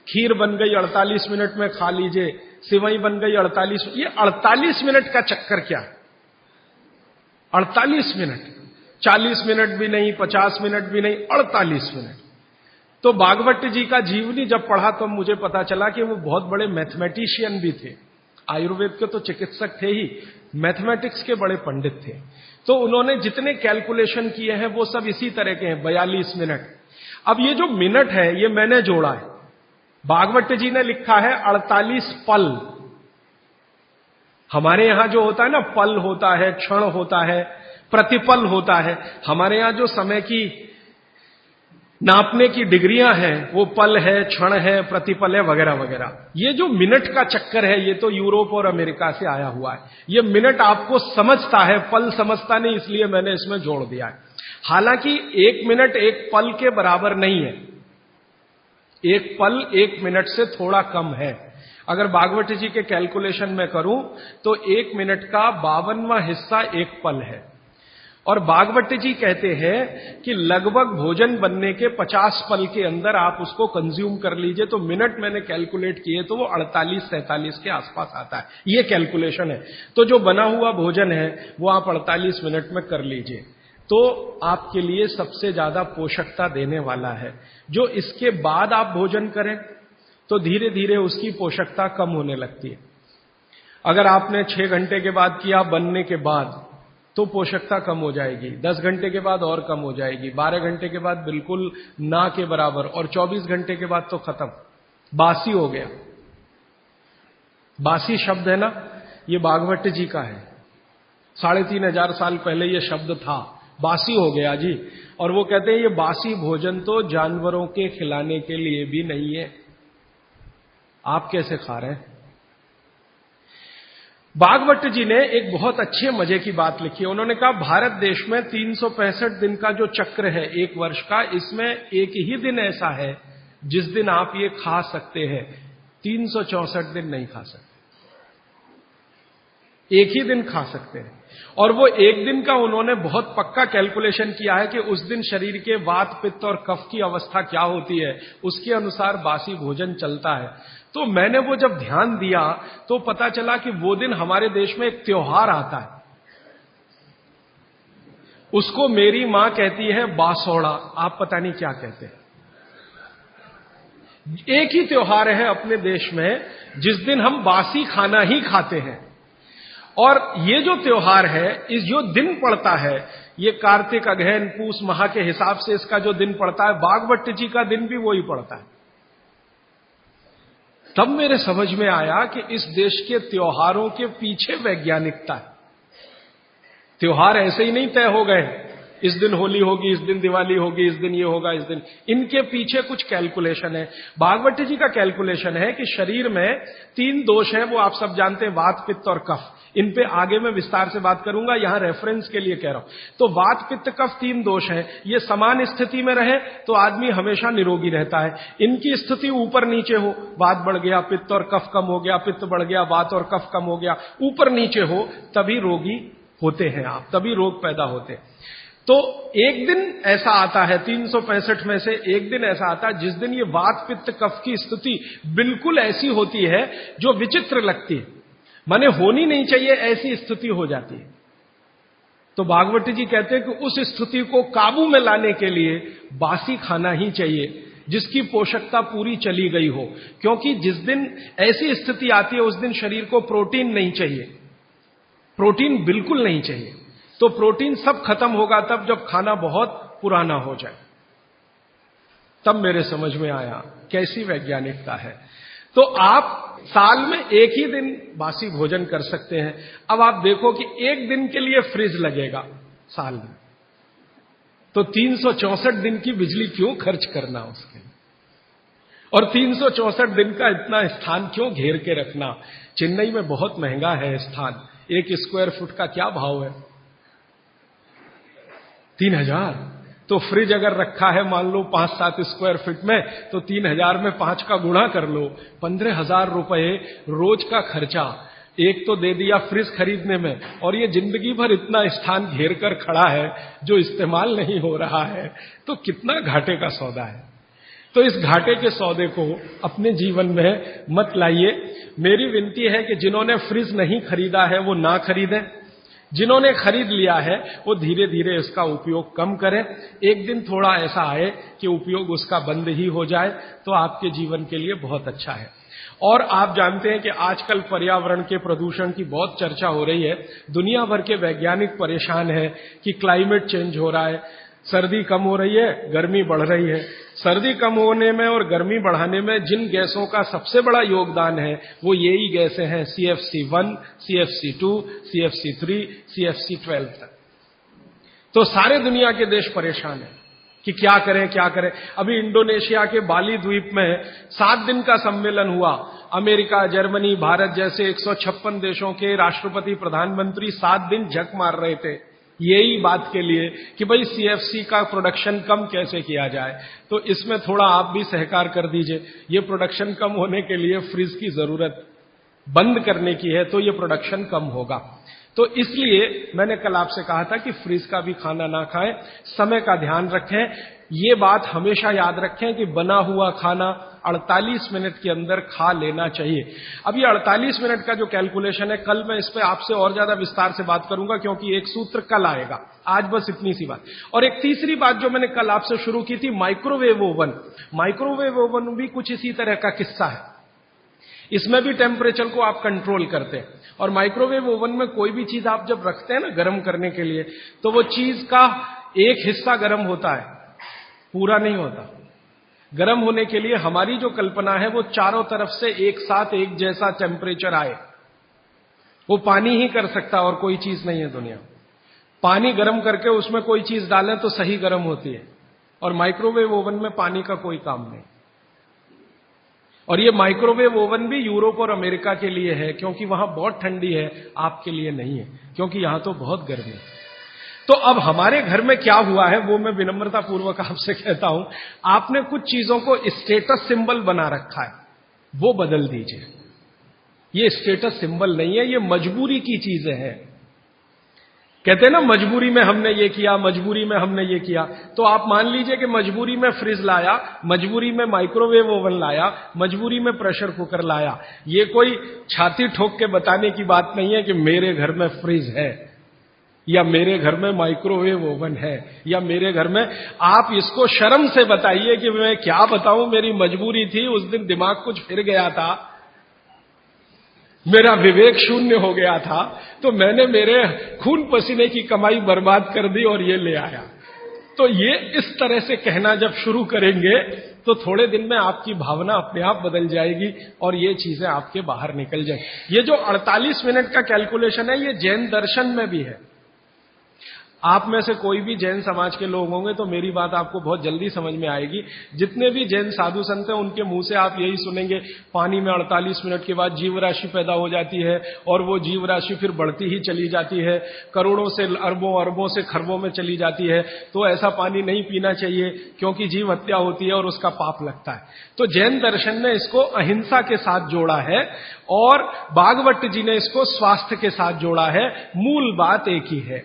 खीर बन गई, 48 मिनट में खा लीजिए। सिवई बन गई 48। ये 48 मिनट का चक्कर क्या है? 48 मिनट, 40 मिनट भी नहीं, 50 मिनट भी नहीं, 48 मिनट। तो भागवत जी का जीवनी जब पढ़ा तो मुझे पता चला कि वो बहुत बड़े मैथमेटिशियन भी थे। आयुर्वेद के तो चिकित्सक थे ही, मैथमेटिक्स के बड़े पंडित थे। तो उन्होंने जितने कैलकुलेशन किए हैं वो सब इसी तरह के हैं, 42 मिनट। अब ये जो मिनट है ये मैंने जोड़ा है, भागवत जी ने लिखा है 48 पल। हमारे यहां जो होता है ना, पल होता है, क्षण होता है, प्रतिपल होता है। हमारे यहां जो समय की नापने की डिग्रियां हैं वो पल है, क्षण है, प्रतिपल है, वगैरह वगैरह। ये जो मिनट का चक्कर है ये तो यूरोप और अमेरिका से आया हुआ है। ये मिनट आपको समझता है, पल समझता नहीं, इसलिए मैंने इसमें जोड़ दिया है। हालांकि 1 मिनट 1 पल के बराबर नहीं है। 1 पल 1 मिनट से थोड़ा कम है। अगर भागवत जी के कैलकुलेशन में करूं तो 1 मिनट का 52वां हिस्सा 1 पल है। और भागवत जी कहते हैं कि लगभग भोजन बनने के 50 पल के अंदर आप उसको कंज्यूम कर लीजिए। तो मिनट मैंने कैलकुलेट किए तो वो 48-47 के आसपास आता है। ये कैलकुलेशन है। तो जो बना हुआ भोजन है वो आप 48 मिनट में कर लीजिए, तो आपके लिए सबसे ज्यादा पोषकता देने वाला है। जो इसके बाद आप भोजन करें तो धीरे धीरे उसकी पोषकता कम होने लगती है। अगर आपने 6 घंटे के बाद किया बनने के बाद तो पोषकता कम हो जाएगी, 10 घंटे के बाद और कम हो जाएगी, 12 घंटे के बाद बिल्कुल ना के बराबर, और 24 घंटे के बाद तो खत्म, बासी हो गया। बासी शब्द है ना, ये भागवत जी का है। 3500 साल पहले ये शब्द था, बासी हो गया जी। और वो कहते हैं ये बासी भोजन तो जानवरों के खिलाने के लिए भी नहीं है। आप कैसे खा रहे हैं? भागवत जी ने एक बहुत अच्छे मजे की बात लिखी है। उन्होंने कहा भारत देश में 365 दिन का जो चक्र है एक वर्ष का, इसमें एक ही दिन ऐसा है जिस दिन आप ये खा सकते हैं। 364 दिन नहीं खा सकते, एक ही दिन खा सकते हैं। और वो एक दिन का उन्होंने बहुत पक्का कैलकुलेशन किया है कि उस दिन शरीर के वात पित्त और कफ की अवस्था क्या होती है, उसके अनुसार बासी भोजन चलता है। तो मैंने वो जब ध्यान दिया तो पता चला कि वो दिन हमारे देश में एक त्योहार आता है, उसको मेरी मां कहती है बासोड़ा, आप पता नहीं क्या कहते हैं। एक ही त्योहार है अपने देश में जिस दिन हम बासी खाना ही खाते हैं। और ये जो त्योहार है, इस जो दिन पड़ता है, ये कार्तिक अगहन पूस माह के हिसाब से इसका जो दिन पड़ता है, भागवत जी का दिन भी वही पड़ता है। तब मेरे समझ में आया कि इस देश के त्योहारों के पीछे वैज्ञानिकता है। त्योहार ऐसे ही नहीं तय हो गए, इस दिन होली होगी, इस दिन दिवाली होगी, इस दिन ये होगा, इस दिन, इनके पीछे कुछ कैलकुलेशन है। भागवत जी का कैलकुलेशन है कि शरीर में 3 दोष हैं, वो आप सब जानते हैं, वात पित्त और कफ। इन पे आगे मैं विस्तार से बात करूंगा, यहां रेफरेंस के लिए कह रहा हूं। तो वात पित्त कफ 3 दोष हैं, ये समान स्थिति में रहे तो आदमी हमेशा निरोगी रहता है। इनकी स्थिति ऊपर नीचे हो, वात बढ़ गया, पित्त और कफ कम हो गया, पित्त बढ़ गया, वात और कफ कम हो गया, ऊपर नीचे हो, तभी रोगी होते हैं आप, तभी रोग पैदा होते हैं। तो एक दिन ऐसा आता है, 365 में से एक दिन ऐसा आता है जिस दिन ये वात पित्त कफ की स्थिति बिल्कुल ऐसी होती है जो विचित्र लगती है, माने होनी नहीं चाहिए ऐसी स्थिति हो जाती है। तो भागवत जी कहते हैं कि उस स्थिति को काबू में लाने के लिए बासी खाना ही चाहिए जिसकी पोषकता पूरी चली गई हो। क्योंकि जिस दिन ऐसी स्थिति आती है उस दिन शरीर को प्रोटीन नहीं चाहिए, प्रोटीन बिल्कुल नहीं चाहिए। तो प्रोटीन सब खत्म होगा तब जब खाना बहुत पुराना हो जाए। तब मेरे समझ में आया कैसी वैज्ञानिकता है। तो आप साल में एक ही दिन बासी भोजन कर सकते हैं। अब आप देखो कि एक दिन के लिए फ्रिज लगेगा साल में, तो 364 दिन की बिजली क्यों खर्च करना उसके लिए, और 364 दिन का इतना स्थान क्यों घेर के रखना। चेन्नई में बहुत महंगा है स्थान, 1 स्क्वायर फुट का क्या भाव है, 3000। तो फ्रिज अगर रखा है मान लो 5-7 स्क्वायर फीट में, तो 3000 में 5 का गुणा कर लो, 15,000 रुपए रोज का खर्चा एक तो दे दिया फ्रिज खरीदने में, और ये जिंदगी भर इतना स्थान घेर कर खड़ा है जो इस्तेमाल नहीं हो रहा है, तो कितना घाटे का सौदा है। तो इस घाटे के सौदे को अपने जीवन में मत लाइए। मेरी विनती है कि जिन्होंने फ्रिज नहीं खरीदा है वो ना खरीदें, जिन्होंने खरीद लिया है वो धीरे धीरे इसका उपयोग कम करें। एक दिन थोड़ा ऐसा आए कि उपयोग उसका बंद ही हो जाए, तो आपके जीवन के लिए बहुत अच्छा है। और आप जानते हैं कि आजकल पर्यावरण के प्रदूषण की बहुत चर्चा हो रही है। दुनिया भर के वैज्ञानिक परेशान हैं कि क्लाइमेट चेंज हो रहा है, सर्दी कम हो रही है, गर्मी बढ़ रही है। सर्दी कम होने में और गर्मी बढ़ाने में जिन गैसों का सबसे बड़ा योगदान है वो यही गैसें हैं, CFC1, CFC2, CFC3, CFC12 तक। तो सारे दुनिया के देश परेशान हैं कि क्या करें क्या करें। अभी इंडोनेशिया के बाली द्वीप में 7 दिन का सम्मेलन हुआ। अमेरिका, जर्मनी, भारत जैसे 156 देशों के राष्ट्रपति, प्रधानमंत्री 7 दिन झक मार रहे थे यही बात के लिए कि भाई CFC का प्रोडक्शन कम कैसे किया जाए। तो इसमें थोड़ा आप भी सहकार कर दीजिए। ये प्रोडक्शन कम होने के लिए फ्रिज की जरूरत बंद करने की है, तो ये प्रोडक्शन कम होगा। तो इसलिए मैंने कल आपसे कहा था कि फ्रिज का भी खाना ना खाएं, समय का ध्यान रखें। ये बात हमेशा याद रखें कि बना हुआ खाना 48 मिनट के अंदर खा लेना चाहिए। अब ये 48 मिनट का जो कैलकुलेशन है, कल मैं इस पे आपसे और ज्यादा विस्तार से बात करूंगा, क्योंकि एक सूत्र कल आएगा। आज बस इतनी सी बात। और एक तीसरी बात जो मैंने कल आपसे शुरू की थी, माइक्रोवेव ओवन। माइक्रोवेव ओवन भी कुछ इसी तरह का किस्सा है। इसमें भी टेम्परेचर को आप कंट्रोल करते हैं। और माइक्रोवेव ओवन में कोई भी चीज आप जब रखते हैं ना गर्म करने के लिए, तो वो चीज का एक हिस्सा गर्म होता है, पूरा नहीं होता। गर्म होने के लिए हमारी जो कल्पना है वो चारों तरफ से एक साथ एक जैसा टेम्परेचर आए। वो पानी ही कर सकता और कोई चीज नहीं है दुनिया। पानी गर्म करके उसमें कोई चीज डालें तो सही गर्म होती है, और माइक्रोवेव ओवन में पानी का कोई काम नहीं। और ये माइक्रोवेव ओवन भी यूरोप और अमेरिका के लिए है, क्योंकि वहां बहुत ठंडी है, आपके लिए नहीं है, क्योंकि यहां तो बहुत गर्मी है। तो अब हमारे घर में क्या हुआ है वो मैं विनम्रता पूर्वक आपसे कहता हूं, आपने कुछ चीजों को स्टेटस सिंबल बना रखा है, वो बदल दीजिए। ये स्टेटस सिंबल नहीं है, ये मजबूरी की चीजें हैं। कहते हैं ना मजबूरी में हमने ये किया, मजबूरी में हमने ये किया। तो आप मान लीजिए कि मजबूरी में फ्रिज लाया, मजबूरी में माइक्रोवेव ओवन लाया, मजबूरी में प्रेशर कुकर लाया। ये कोई छाती ठोक के बताने की बात नहीं है कि मेरे घर में फ्रिज है, या मेरे घर में माइक्रोवेव ओवन है, या मेरे घर में। आप इसको शर्म से बताइए कि मैं क्या बताऊं, मेरी मजबूरी थी, उस दिन दिमाग कुछ फिर गया था, मेरा विवेक शून्य हो गया था, तो मैंने मेरे खून पसीने की कमाई बर्बाद कर दी और ये ले आया। तो ये इस तरह से कहना जब शुरू करेंगे तो थोड़े दिन में आपकी भावना अपने आप बदल जाएगी और ये चीजें आपके बाहर निकल जाएंगी। ये जो 48 मिनट का कैलकुलेशन है, ये जैन दर्शन में भी है। आप में से कोई भी जैन समाज के लोग होंगे तो मेरी बात आपको बहुत जल्दी समझ में आएगी। जितने भी जैन साधु संत हैं उनके मुंह से आप यही सुनेंगे, पानी में 48 मिनट के बाद जीव राशि पैदा हो जाती है और वो जीव राशि फिर बढ़ती ही चली जाती है, करोड़ों से अरबों, अरबों से खरबों में चली जाती है। तो ऐसा पानी नहीं पीना चाहिए क्योंकि जीव हत्या होती है और उसका पाप लगता है। तो जैन दर्शन ने इसको अहिंसा के साथ जोड़ा है और भागवत जी ने इसको स्वास्थ्य के साथ जोड़ा है। मूल बात एक ही है।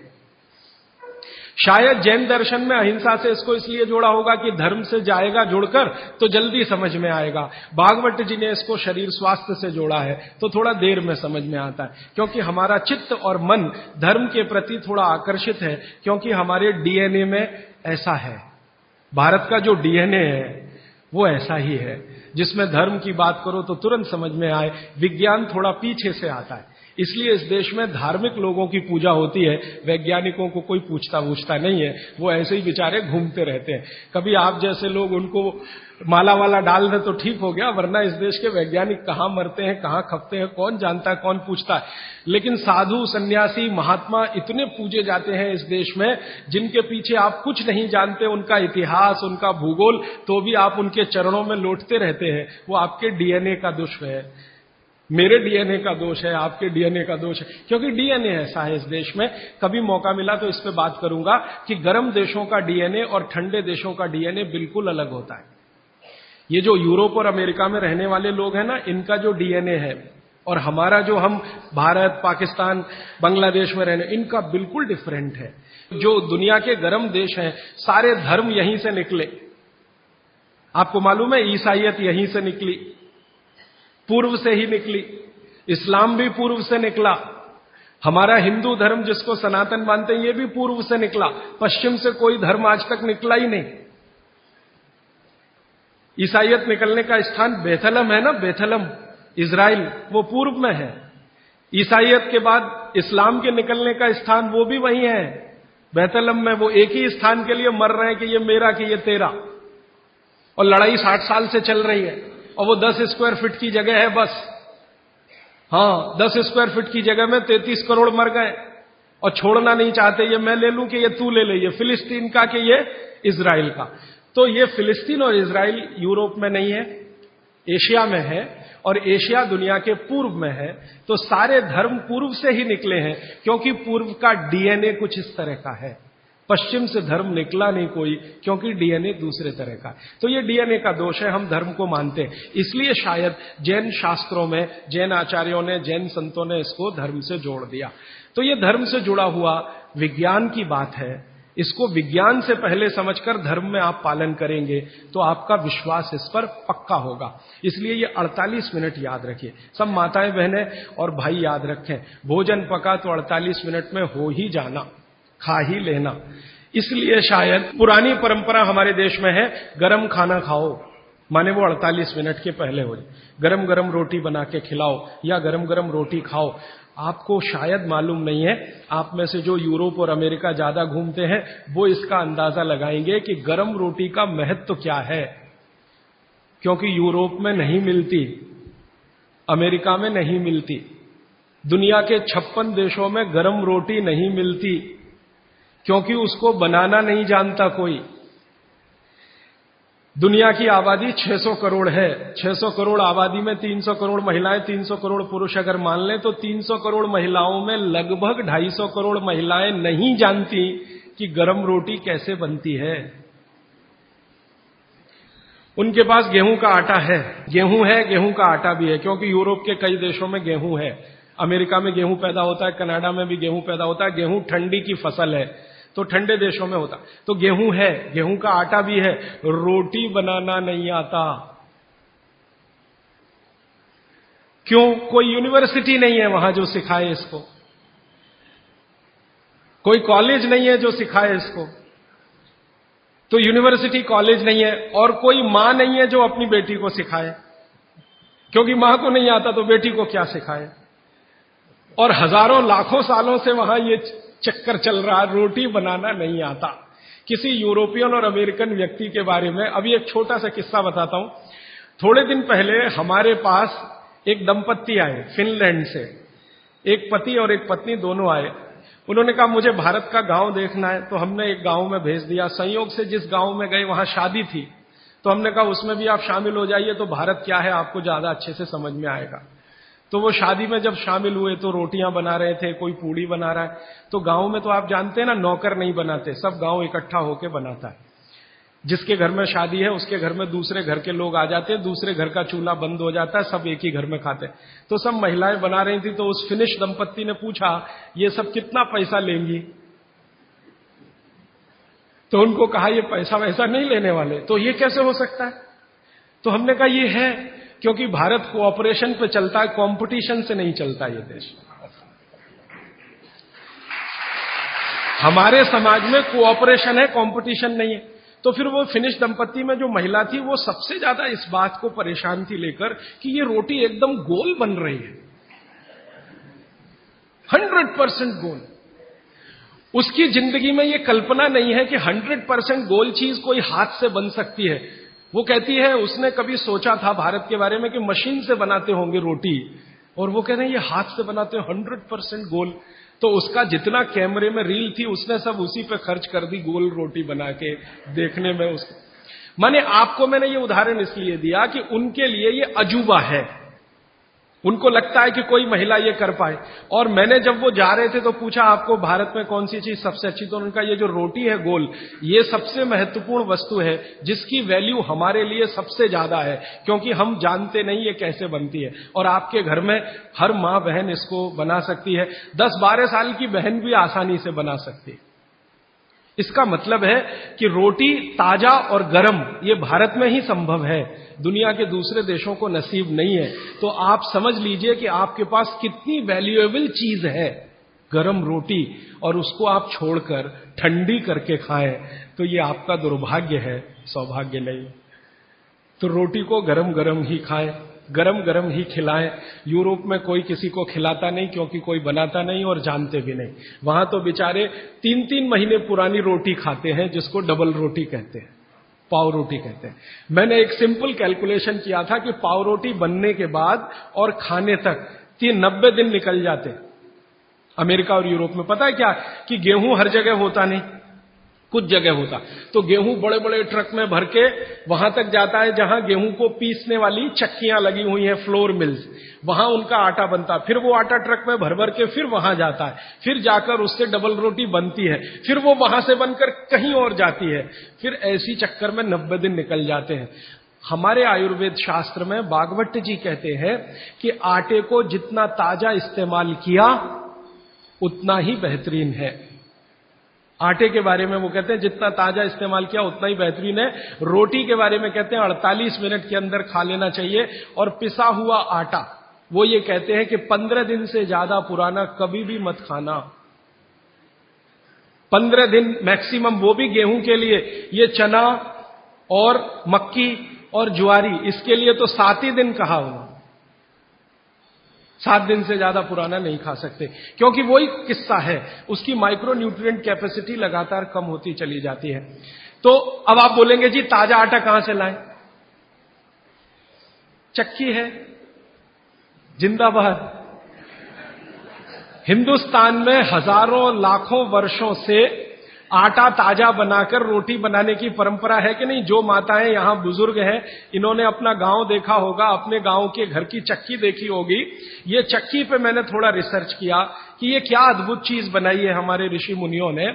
शायद जैन दर्शन में अहिंसा से इसको इसलिए जोड़ा होगा कि धर्म से जाएगा जुड़कर तो जल्दी समझ में आएगा। भागवत जी ने इसको शरीर स्वास्थ्य से जोड़ा है तो थोड़ा देर में समझ में आता है, क्योंकि हमारा चित्त और मन धर्म के प्रति थोड़ा आकर्षित है, क्योंकि हमारे डीएनए में ऐसा है। भारत का जो डीएनए है वो ऐसा ही है, जिसमें धर्म की बात करो तो तुरंत समझ में आए। विज्ञान थोड़ा पीछे से आता है, इसलिए इस देश में धार्मिक लोगों की पूजा होती है, वैज्ञानिकों को कोई पूछता नहीं है, वो ऐसे ही बेचारे घूमते रहते हैं। कभी आप जैसे लोग उनको माला वाला डाल दे तो ठीक हो गया, वरना इस देश के वैज्ञानिक कहां मरते हैं, कहां खपते हैं, कौन जानता है, कौन पूछता है। लेकिन साधु, सन्यासी, महात्मा इतने पूजे जाते हैं इस देश में, जिनके पीछे आप कुछ नहीं जानते, उनका इतिहास, उनका भूगोल, तो भी आप उनके चरणों में लौटते रहते हैं। वो आपके डीएनए का दुष्ट है। मेरे डीएनए का दोष है, आपके डीएनए का दोष है, क्योंकि डीएनए ऐसा है इस देश में। कभी मौका मिला तो इस पे बात करूंगा कि गर्म देशों का डीएनए और ठंडे देशों का डीएनए बिल्कुल अलग होता है। ये जो यूरोप और अमेरिका में रहने वाले लोग हैं ना, इनका जो डीएनए है और हमारा जो हम भारत, पाकिस्तान, बांग्लादेश में रहने, इनका बिल्कुल डिफरेंट है। जो दुनिया के गर्म देश हैं, सारे धर्म यहीं से निकले। आपको मालूम है ईसाइयत यहीं से निकली, पूर्व से ही निकली। इस्लाम भी पूर्व से निकला। हमारा हिंदू धर्म जिसको सनातन मानते हैं, ये भी पूर्व से निकला। पश्चिम से कोई धर्म आज तक निकला ही नहीं। ईसाइयत निकलने का स्थान बेथलम है ना, बेथलम इजराइल, वो पूर्व में है। ईसाइयत के बाद इस्लाम के निकलने का स्थान वो भी वही है, बेथलम में। वो एक ही स्थान के लिए मर रहे हैं कि ये मेरा कि ये तेरा, और लड़ाई 60 साल से चल रही है। और वो 10 स्क्वायर फीट की जगह है बस। हाँ, 10 स्क्वायर फीट की जगह में 33 करोड़ मर गए, और छोड़ना नहीं चाहते। ये मैं ले लूं कि ये तू ले ले, ये फिलिस्तीन का कि ये इजराइल का। तो ये फिलिस्तीन और इजराइल यूरोप में नहीं है, एशिया में है, और एशिया दुनिया के पूर्व में है। तो सारे धर्म पूर्व से ही निकले हैं, क्योंकि पूर्व का डीएनए कुछ इस तरह का है। पश्चिम से धर्म निकला नहीं कोई, क्योंकि डीएनए दूसरे तरह का है। तो ये डीएनए का दोष है, हम धर्म को मानते हैं। इसलिए शायद जैन शास्त्रों में, जैन आचार्यों ने, जैन संतों ने इसको धर्म से जोड़ दिया। तो ये धर्म से जुड़ा हुआ विज्ञान की बात है। इसको विज्ञान से पहले समझकर धर्म में आप पालन करेंगे तो आपका विश्वास इस पर पक्का होगा। इसलिए ये 48 मिनट याद रखिए। सब माताएं, बहनें और भाई याद रखें, भोजन पका तो 48 मिनट में हो ही जाना, खा ही लेना। इसलिए शायद पुरानी परंपरा हमारे देश में है, गरम खाना खाओ, माने वो 48 मिनट के पहले हो जाए। गरम गरम रोटी बना के खिलाओ या गरम गरम रोटी खाओ। आपको शायद मालूम नहीं है, आप में से जो यूरोप और अमेरिका ज्यादा घूमते हैं वो इसका अंदाजा लगाएंगे कि गरम रोटी का महत्व क्या है। क्योंकि यूरोप में नहीं मिलती, अमेरिका में नहीं मिलती, दुनिया के 56 देशों में गरम रोटी नहीं मिलती, क्योंकि उसको बनाना नहीं जानता कोई। दुनिया की आबादी 600 करोड़ है। 600 करोड़ आबादी में 300 करोड़ महिलाएं, 300 करोड़ पुरुष अगर मान लें तो 300 करोड़ महिलाओं में लगभग 250 करोड़ महिलाएं नहीं जानती कि गरम रोटी कैसे बनती है। उनके पास गेहूं का आटा है, गेहूं का आटा भी है, क्योंकि यूरोप के कई देशों में गेहूं है। अमेरिका में गेहूं पैदा होता है, कनाडा में भी गेहूं पैदा होता है। गेहूं ठंडी की फसल है, तो ठंडे देशों में होता। तो गेहूं है, गेहूं का आटा भी है, रोटी बनाना नहीं आता। क्यों? कोई यूनिवर्सिटी नहीं है वहां जो सिखाए इसको, कोई कॉलेज नहीं है जो सिखाए इसको। तो यूनिवर्सिटी, कॉलेज नहीं है, और कोई मां नहीं है जो अपनी बेटी को सिखाए, क्योंकि मां को नहीं आता तो बेटी को क्या सिखाए। और हजारों लाखों सालों से वहां ये चक्कर चल रहा, रोटी बनाना नहीं आता। किसी यूरोपियन और अमेरिकन व्यक्ति के बारे में अभी एक छोटा सा किस्सा बताता हूं। थोड़े दिन पहले हमारे पास एक दंपत्ति आए फिनलैंड से, एक पति और एक पत्नी दोनों आए। उन्होंने कहा मुझे भारत का गांव देखना है, तो हमने एक गांव में भेज दिया। संयोग से जिस गांव में गए वहां शादी थी, तो हमने कहा उसमें भी आप शामिल हो जाइए, तो भारत क्या है आपको ज्यादा अच्छे से समझ में आएगा। तो वो शादी में जब शामिल हुए तो रोटियां बना रहे थे, कोई पूड़ी बना रहा है। तो गांव में तो आप जानते हैं ना, नौकर नहीं बनाते, सब गांव इकट्ठा होकर बनाता है। जिसके घर में शादी है उसके घर में दूसरे घर के लोग आ जाते हैं, दूसरे घर का चूल्हा बंद हो जाता है, सब एक ही घर में खाते हैं। तो सब महिलाएं बना रही थी। तो उस फिनिश दंपत्ति ने पूछा ये सब कितना पैसा लेंगी। तो उनको कहा ये पैसा वैसा नहीं लेने वाले। तो ये कैसे हो सकता है? तो हमने कहा ये है क्योंकि भारत कोऑपरेशन पे चलता है, कंपटीशन से नहीं चलता ये देश। हमारे समाज में कोऑपरेशन है, कंपटीशन नहीं है। तो फिर वो फिनिश दंपत्ति में जो महिला थी वो सबसे ज्यादा इस बात को परेशान थी लेकर कि ये रोटी एकदम गोल बन रही है, 100% गोल। उसकी जिंदगी में ये कल्पना नहीं है कि 100% गोल चीज कोई हाथ से बन सकती है। वो कहती है उसने कभी सोचा था भारत के बारे में कि मशीन से बनाते होंगे रोटी, और वो कह रहे हैं ये हाथ से बनाते हो 100% गोल। तो उसका जितना कैमरे में रील थी उसने सब उसी पे खर्च कर दी, गोल रोटी बना के देखने में। उसको माने आपको मैंने ये उदाहरण इसलिए दिया कि उनके लिए ये अजूबा है, उनको लगता है कि कोई महिला ये कर पाए। और मैंने जब वो जा रहे थे तो पूछा आपको भारत में कौन सी चीज सबसे अच्छी, तो उनका ये जो रोटी है गोल, ये सबसे महत्वपूर्ण वस्तु है जिसकी वैल्यू हमारे लिए सबसे ज्यादा है, क्योंकि हम जानते नहीं ये कैसे बनती है। और आपके घर में हर माँ बहन इसको बना सकती है, 10-12 साल की बहन भी आसानी से बना सकती है। इसका मतलब है कि रोटी ताजा और गर्म ये भारत में ही संभव है, दुनिया के दूसरे देशों को नसीब नहीं है। तो आप समझ लीजिए कि आपके पास कितनी वैल्यूएबल चीज है गर्म रोटी, और उसको आप छोड़कर ठंडी करके खाएं तो ये आपका दुर्भाग्य है, सौभाग्य नहीं। तो रोटी को गरम गरम ही खाएं, गरम गरम ही खिलाएं। यूरोप में कोई किसी को खिलाता नहीं, क्योंकि कोई बनाता नहीं और जानते भी नहीं। वहां तो बेचारे 3-3 महीने पुरानी रोटी खाते हैं, जिसको डबल रोटी कहते हैं, पाव रोटी कहते हैं। मैंने एक सिंपल कैलकुलेशन किया था कि पाव रोटी बनने के बाद और खाने तक 90 दिन निकल जाते। अमेरिका और यूरोप में पता है क्या कि गेहूं हर जगह होता नहीं, कुछ जगह होता, तो गेहूं बड़े बड़े ट्रक में भर के वहां तक जाता है जहां गेहूं को पीसने वाली चक्कियां लगी हुई हैं, फ्लोर मिल्स, वहां उनका आटा बनता, फिर वो आटा ट्रक में भर भर के फिर वहां जाता है, फिर जाकर उससे डबल रोटी बनती है, फिर वो वहां से बनकर कहीं और जाती है, फिर ऐसी चक्कर में 90 दिन निकल जाते हैं। हमारे आयुर्वेद शास्त्र में भागवत जी कहते हैं कि आटे को जितना ताजा इस्तेमाल किया उतना ही बेहतरीन है। आटे के बारे में वो कहते हैं जितना ताजा इस्तेमाल किया उतना ही बेहतरीन है। रोटी के बारे में कहते हैं 48 मिनट के अंदर खा लेना चाहिए। और पिसा हुआ आटा वो ये कहते हैं कि 15 दिन से ज्यादा पुराना कभी भी मत खाना, 15 दिन मैक्सिमम, वो भी गेहूं के लिए। ये चना और मक्की और ज्वारी, इसके लिए तो 7 ही दिन कहा हुआ, 7 दिन से ज्यादा पुराना नहीं खा सकते, क्योंकि वही किस्सा है, उसकी माइक्रो न्यूट्रिएंट कैपेसिटी लगातार कम होती चली जाती है। तो अब आप बोलेंगे जी ताजा आटा कहां से लाएं? चक्की है, जिंदाबाद। हिंदुस्तान में हजारों लाखों वर्षों से आटा ताजा बनाकर रोटी बनाने की परंपरा है कि नहीं? जो माताएं यहां बुजुर्ग हैं, इन्होंने अपना गांव देखा होगा, अपने गांव के घर की चक्की देखी होगी। ये चक्की पे मैंने थोड़ा रिसर्च किया कि ये क्या अद्भुत चीज बनाई है हमारे ऋषि मुनियों ने।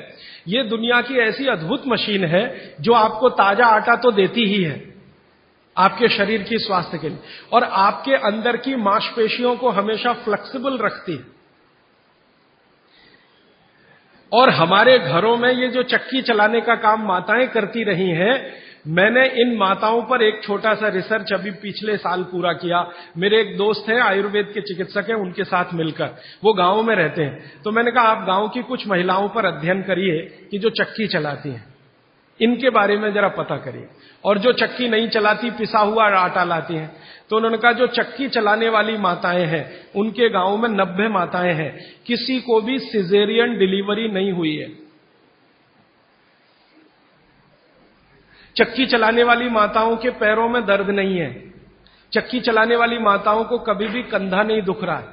ये दुनिया की ऐसी अद्भुत मशीन है जो आपको ताजा आटा तो देती ही है आपके शरीर की स्वास्थ्य के लिए, और आपके अंदर की मांसपेशियों को हमेशा फ्लेक्सिबल रखती है। और हमारे घरों में ये जो चक्की चलाने का काम माताएं करती रही हैं, मैंने इन माताओं पर एक छोटा सा रिसर्च अभी पिछले साल पूरा किया। मेरे एक दोस्त हैं, आयुर्वेद के चिकित्सक हैं, उनके साथ मिलकर, वो गांव में रहते हैं। तो मैंने कहा आप गांव की कुछ महिलाओं पर अध्ययन करिए कि जो चक्की चलाती हैं, इनके बारे में जरा पता करिए। और जो चक्की नहीं चलाती, पिसा हुआ आटा लाती हैं। तो उन्होंने कहा जो चक्की चलाने वाली माताएं हैं, उनके गांव में 90 माताएं हैं, किसी को भी सिजेरियन डिलीवरी नहीं हुई है। चक्की चलाने वाली माताओं के पैरों में दर्द नहीं है। चक्की चलाने वाली माताओं को कभी भी कंधा नहीं दुख रहा है,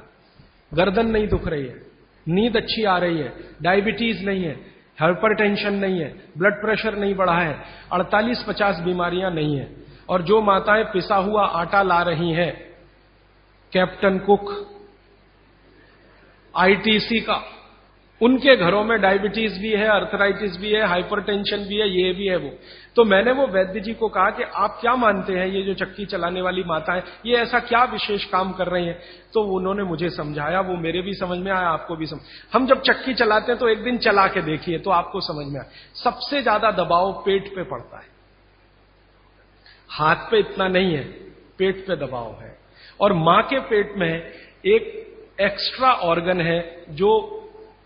गर्दन नहीं दुख रही है, नींद अच्छी आ रही है, डायबिटीज नहीं है, हाइपरटेंशन नहीं है, ब्लड प्रेशर नहीं बढ़ा है, 48-50 बीमारियां नहीं है। और जो माताएं पिसा हुआ आटा ला रही हैं, कैप्टन कुक, आईटीसी का, उनके घरों में डायबिटीज भी है, अर्थराइटिस भी है, हाइपरटेंशन भी है, ये भी है वो। तो मैंने वो वैद्य जी को कहा कि आप क्या मानते हैं ये जो चक्की चलाने वाली माताएं, ये ऐसा क्या विशेष काम कर रही हैं? तो उन्होंने मुझे समझाया, वो मेरे भी समझ में आया, आपको भी समझ। हम जब चक्की चलाते हैं तो एक दिन चला के देखिए तो आपको समझ में आए। सबसे ज्यादा दबाव पेट पे पड़ता है, हाथ पे इतना नहीं है, पेट पे दबाव है। और मां के पेट में एक एक्स्ट्रा ऑर्गन है जो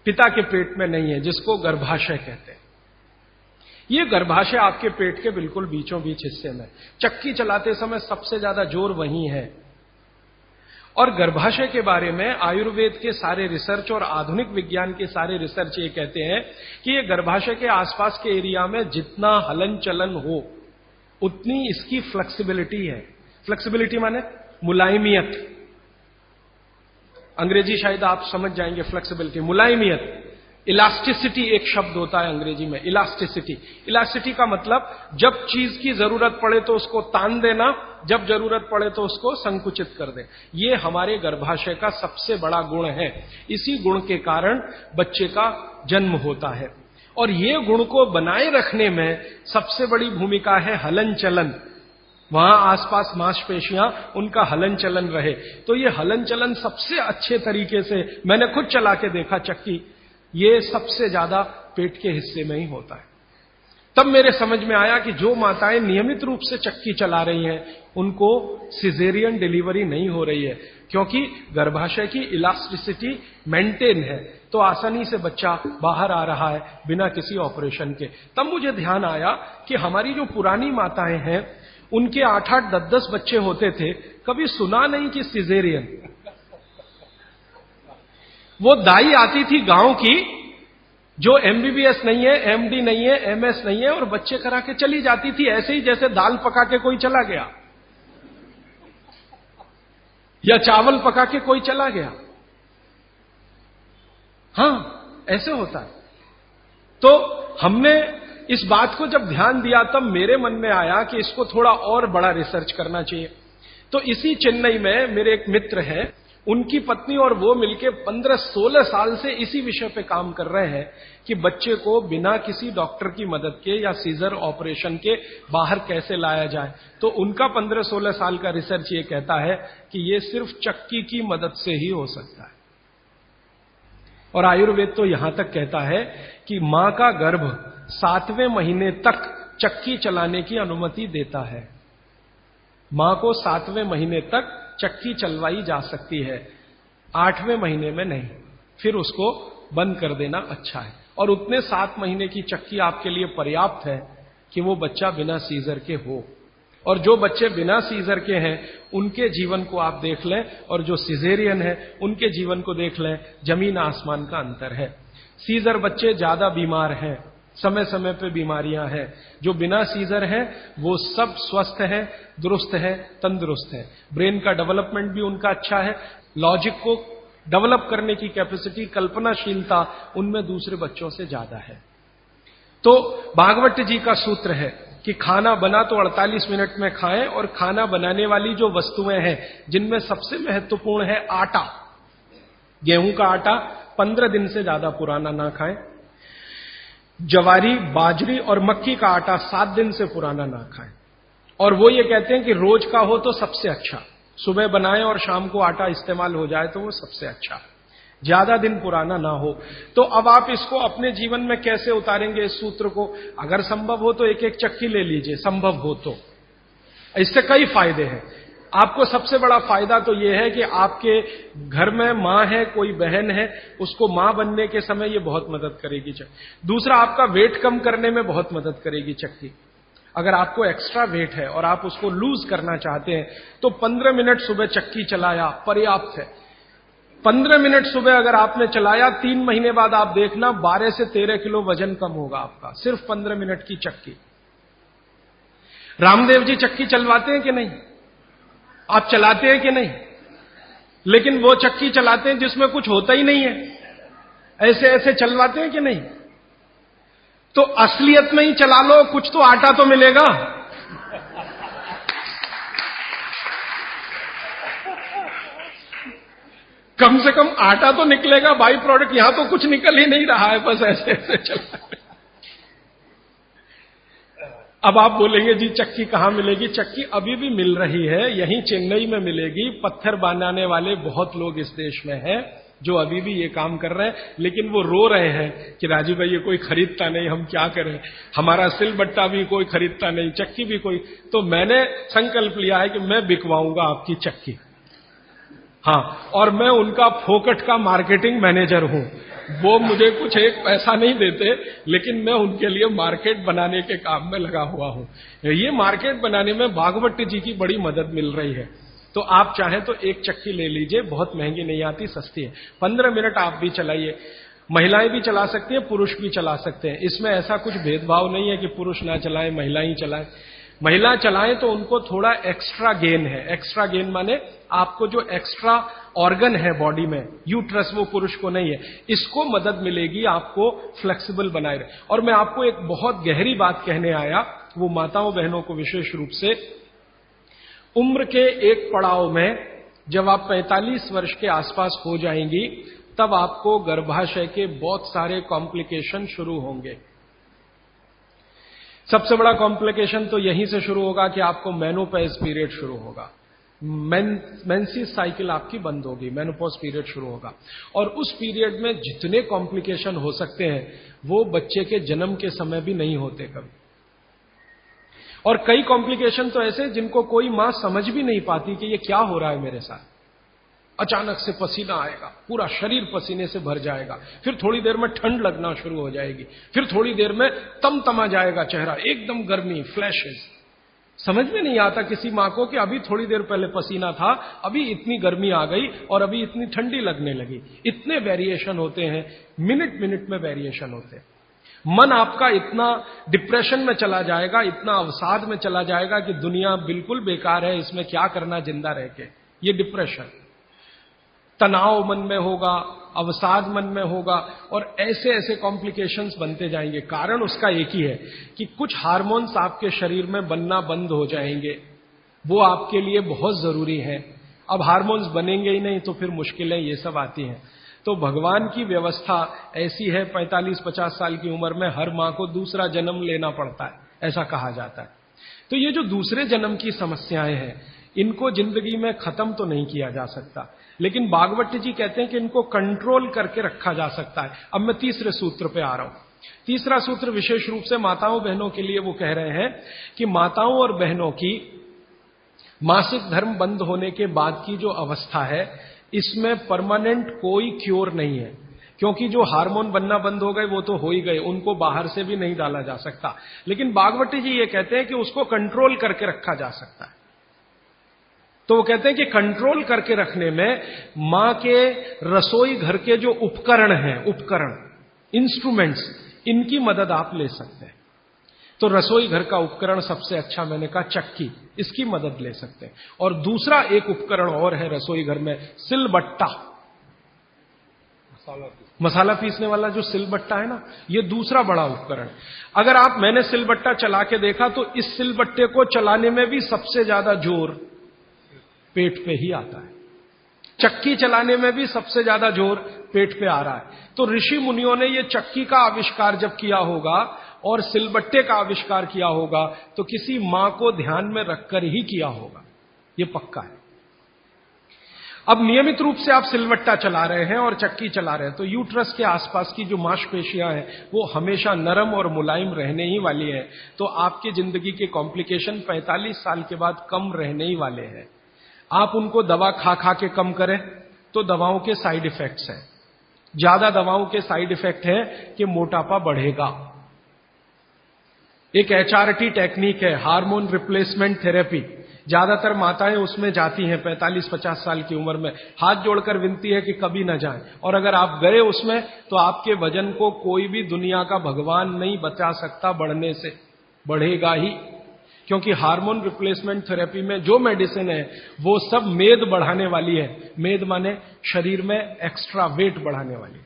पिता के पेट में नहीं है, जिसको गर्भाशय कहते हैं। ये गर्भाशय आपके पेट के बिल्कुल बीचों बीच हिस्से में, चक्की चलाते समय सबसे ज्यादा जोर वहीं है। और गर्भाशय के बारे में आयुर्वेद के सारे रिसर्च और आधुनिक विज्ञान के सारे रिसर्च ये कहते हैं कि ये गर्भाशय के आसपास के एरिया में जितना हलन चलन हो उतनी इसकी फ्लेक्सिबिलिटी है। फ्लेक्सिबिलिटी माने मुलायमियत, अंग्रेजी शायद आप समझ जाएंगे। फ्लेक्सिबिलिटी, मुलायमियत, इलास्टिसिटी एक शब्द होता है अंग्रेजी में, इलास्टिसिटी। इलास्टिसिटी का मतलब जब चीज की जरूरत पड़े तो उसको तान देना, जब जरूरत पड़े तो उसको संकुचित कर दे। ये हमारे गर्भाशय का सबसे बड़ा गुण है। इसी गुण के कारण बच्चे का जन्म होता है। और ये गुण को बनाए रखने में सबसे बड़ी भूमिका है हलन चलन। वहां आसपास मांसपेशियां, उनका हलन चलन रहे। तो ये हलन चलन सबसे अच्छे तरीके से, मैंने खुद चला के देखा चक्की, ये सबसे ज्यादा पेट के हिस्से में ही होता है। तब मेरे समझ में आया कि जो माताएं नियमित रूप से चक्की चला रही हैं, उनको सिजेरियन डिलीवरी नहीं हो रही है, क्योंकि गर्भाशय की इलास्टिसिटी मेंटेन है, तो आसानी से बच्चा बाहर आ रहा है बिना किसी ऑपरेशन के। तब मुझे ध्यान आया कि हमारी जो पुरानी माताएं हैं, उनके 8-8, 10-10 बच्चे होते थे, कभी सुना नहीं कि सिजेरियन। वो दाई आती थी गांव की, जो एमबीबीएस नहीं है, एमडी नहीं है, एमएस नहीं है, और बच्चे करा के चली जाती थी, ऐसे ही जैसे दाल पका के कोई चला गया या चावल पका के कोई चला गया। हां, ऐसे होता है। तो हमने इस बात को जब ध्यान दिया, तब मेरे मन में आया कि इसको थोड़ा और बड़ा रिसर्च करना चाहिए। तो इसी चेन्नई में मेरे एक मित्र हैं, उनकी पत्नी और वो मिलके 15-16 साल से इसी विषय पे काम कर रहे हैं कि बच्चे को बिना किसी डॉक्टर की मदद के या सीजर ऑपरेशन के बाहर कैसे लाया जाए। तो उनका 15-16 साल का रिसर्च ये कहता है कि ये सिर्फ चक्की की मदद से ही हो सकता है। और आयुर्वेद तो यहां तक कहता है कि मां का गर्भ 7वें महीने तक चक्की चलाने की अनुमति देता है। मां को 7वें महीने तक चक्की चलवाई जा सकती है, 8वें महीने में नहीं, फिर उसको बंद कर देना अच्छा है। और उतने 7 महीने की चक्की आपके लिए पर्याप्त है कि वो बच्चा बिना सीजर के हो। और जो बच्चे बिना सीजर के हैं, उनके जीवन को आप देख लें, और जो सिजेरियन है उनके जीवन को देख लें, जमीन आसमान का अंतर है। सीजर बच्चे ज्यादा बीमार हैं, समय समय पे बीमारियां हैं। जो बिना सीजर हैं वो सब स्वस्थ हैं, दुरुस्त हैं, तंदुरुस्त हैं। ब्रेन का डेवलपमेंट भी उनका अच्छा है, लॉजिक को डेवलप करने की कैपेसिटी, कल्पनाशीलता उनमें दूसरे बच्चों से ज्यादा है। तो भागवत जी का सूत्र है कि खाना बना तो 48 मिनट में खाएं, और खाना बनाने वाली जो वस्तुएं हैं, जिनमें सबसे महत्वपूर्ण है आटा, गेहूं का आटा 15 दिन से ज्यादा पुराना ना खाएं। जवारी, बाजरी और मक्की का आटा 7 दिन से पुराना ना खाएं। और वो ये कहते हैं कि रोज का हो तो सबसे अच्छा, सुबह बनाएं और शाम को आटा इस्तेमाल हो जाए तो वो सबसे अच्छा, ज्यादा दिन पुराना ना हो। तो अब आप इसको अपने जीवन में कैसे उतारेंगे इस सूत्र को? अगर संभव हो तो एक एक चक्की ले लीजिए, संभव हो तो। इससे कई फायदे हैं। आपको सबसे बड़ा फायदा तो यह है कि आपके घर में मां है, कोई बहन है, उसको मां बनने के समय ये बहुत मदद करेगी चक्की। दूसरा, आपका वेट कम करने में बहुत मदद करेगी चक्की। अगर आपको एक्स्ट्रा वेट है और आप उसको लूज करना चाहते हैं तो 15 मिनट सुबह चक्की चलाया पर्याप्त है। 15 मिनट सुबह अगर आपने चलाया, 3 महीने बाद आप देखना 12 से 13 किलो वजन कम होगा आपका, सिर्फ 15 मिनट की चक्की। रामदेव जी चक्की चलवाते हैं कि नहीं? आप चलाते हैं कि नहीं? लेकिन वो चक्की चलाते हैं जिसमें कुछ होता ही नहीं है, ऐसे ऐसे चलवाते हैं कि नहीं? तो असलियत में ही चला लो, कुछ तो आटा तो मिलेगा। कम से कम आटा तो निकलेगा, बाई प्रोडक्ट। यहां तो कुछ निकल ही नहीं रहा है, बस ऐसे ऐसे चला। अब आप बोलेंगे जी चक्की कहां मिलेगी? चक्की अभी भी मिल रही है, यहीं चेन्नई में मिलेगी। पत्थर बनाने वाले बहुत लोग इस देश में हैं जो अभी भी ये काम कर रहे हैं, लेकिन वो रो रहे हैं कि राजू भाई ये कोई खरीदता नहीं, हम क्या करें, हमारा सिलबट्टा भी कोई खरीदता नहीं, चक्की भी कोई। तो मैंने संकल्प लिया है कि मैं बिकवाऊंगा आपकी चक्की। हाँ, और मैं उनका फोकट का मार्केटिंग मैनेजर हूं। वो मुझे कुछ एक पैसा नहीं देते, लेकिन मैं उनके लिए मार्केट बनाने के काम में लगा हुआ हूं। ये मार्केट बनाने में भागवत जी की बड़ी मदद मिल रही है। तो आप चाहें तो एक चक्की ले लीजिए, बहुत महंगी नहीं आती, सस्ती है। 15 मिनट आप भी चलाइए। महिलाएं भी चला सकती हैं, पुरुष भी चला सकते हैं। इसमें ऐसा कुछ भेदभाव नहीं है कि पुरुष ना चलाएं महिला ही चलाएं। महिला चलाएं तो उनको थोड़ा एक्स्ट्रा गेन है। एक्स्ट्रा गेन माने आपको जो एक्स्ट्रा ऑर्गन है बॉडी में, यूट्रस, वो पुरुष को नहीं है, इसको मदद मिलेगी आपको फ्लेक्सिबल बनाए रहे। और मैं आपको एक बहुत गहरी बात कहने आया, वो माताओं बहनों को विशेष रूप से, उम्र के एक पड़ाव में जब आप 45 वर्ष के आसपास हो जाएंगी, तब आपको गर्भाशय के बहुत सारे कॉम्प्लिकेशन शुरू होंगे। सबसे बड़ा कॉम्प्लिकेशन तो यहीं से शुरू होगा कि आपको मेनोपॉज पीरियड शुरू होगा, मेंसेस साइकिल आपकी बंद होगी, मेनोपॉज पीरियड शुरू होगा। और उस पीरियड में जितने कॉम्प्लिकेशन हो सकते हैं वो बच्चे के जन्म के समय भी नहीं होते कभी। और कई कॉम्प्लिकेशन तो ऐसे जिनको कोई मां समझ भी नहीं पाती कि ये क्या हो रहा है मेरे साथ। अचानक से पसीना आएगा, पूरा शरीर पसीने से भर जाएगा, फिर थोड़ी देर में ठंड लगना शुरू हो जाएगी, फिर थोड़ी देर में तमतमा जाएगा चेहरा, एकदम गर्मी, फ्लैशेस। समझ में नहीं आता किसी मां को कि अभी थोड़ी देर पहले पसीना था, अभी इतनी गर्मी आ गई और अभी इतनी ठंडी लगने लगी। इतने वेरिएशन होते हैं, मिनट मिनट में वेरिएशन होते हैं। मन आपका इतना डिप्रेशन में चला जाएगा, इतना अवसाद में चला जाएगा कि दुनिया बिल्कुल बेकार है, इसमें क्या करना जिंदा रह के। ये डिप्रेशन, तनाव मन में होगा, अवसाद मन में होगा, और ऐसे ऐसे कॉम्प्लिकेशंस बनते जाएंगे। कारण उसका एक ही है कि कुछ हार्मोन्स आपके शरीर में बनना बंद हो जाएंगे, वो आपके लिए बहुत जरूरी है। अब हार्मोन्स बनेंगे ही नहीं तो फिर मुश्किलें ये सब आती हैं। तो भगवान की व्यवस्था ऐसी है, 45-50 साल की उम्र में हर मां को दूसरा जन्म लेना पड़ता है, ऐसा कहा जाता है। तो ये जो दूसरे जन्म की समस्याएं हैं, इनको जिंदगी में खत्म तो नहीं किया जा सकता, लेकिन भागवत जी कहते हैं कि इनको कंट्रोल करके रखा जा सकता है। अब मैं तीसरे सूत्र पे आ रहा हूं। तीसरा सूत्र विशेष रूप से माताओं बहनों के लिए वो कह रहे हैं कि माताओं और बहनों की मासिक धर्म बंद होने के बाद की जो अवस्था है, इसमें परमानेंट कोई क्योर नहीं है, क्योंकि जो हार्मोन बनना बंद हो गए वो तो हो ही गए, उनको बाहर से भी नहीं डाला जा सकता। लेकिन भागवत जी ये कहते हैं कि उसको कंट्रोल करके रखा जा सकता है। तो वो कहते हैं कि कंट्रोल करके रखने में मां के रसोई घर के जो उपकरण हैं, उपकरण, इंस्ट्रूमेंट्स, इनकी मदद आप ले सकते हैं। तो रसोई घर का उपकरण सबसे अच्छा मैंने कहा चक्की, इसकी मदद ले सकते हैं। और दूसरा एक उपकरण और है रसोई घर में, सिलबट्टा, मसाला पीसने वाला जो सिलबट्टा है ना, ये दूसरा बड़ा उपकरण। अगर मैंने सिलबट्टा चला के देखा तो इस सिलबट्टे को चलाने में भी सबसे ज्यादा जोर पेट पे ही आता है, चक्की चलाने में भी सबसे ज्यादा जोर पेट पे आ रहा है। तो ऋषि मुनियों ने ये चक्की का आविष्कार जब किया होगा और सिलबट्टे का आविष्कार किया होगा तो किसी मां को ध्यान में रखकर ही किया होगा, ये पक्का है। अब नियमित रूप से आप सिलबट्टा चला रहे हैं और चक्की चला रहे हैं तो यूट्रस के आसपास की जो मांसपेशियां हैं वो हमेशा नरम और मुलायम रहने ही वाली है। तो आपकी जिंदगी के कॉम्प्लिकेशन 45 साल के बाद कम रहने ही वाले हैं। आप उनको दवा खा खा के कम करें तो दवाओं के साइड इफेक्ट्स हैं, ज्यादा दवाओं के साइड इफेक्ट है कि मोटापा बढ़ेगा। एक HRT टेक्निक है, हार्मोन रिप्लेसमेंट थेरेपी, ज्यादातर माताएं उसमें जाती हैं 45-50 साल की उम्र में, हाथ जोड़कर विनती है कि कभी ना जाएं। और अगर आप गए उसमें तो आपके वजन को कोई भी दुनिया का भगवान नहीं बचा सकता बढ़ने से, बढ़ेगा ही। क्योंकि हार्मोन रिप्लेसमेंट थेरेपी में जो मेडिसिन है वो सब मेद बढ़ाने वाली है, मेद माने शरीर में एक्स्ट्रा वेट बढ़ाने वाली।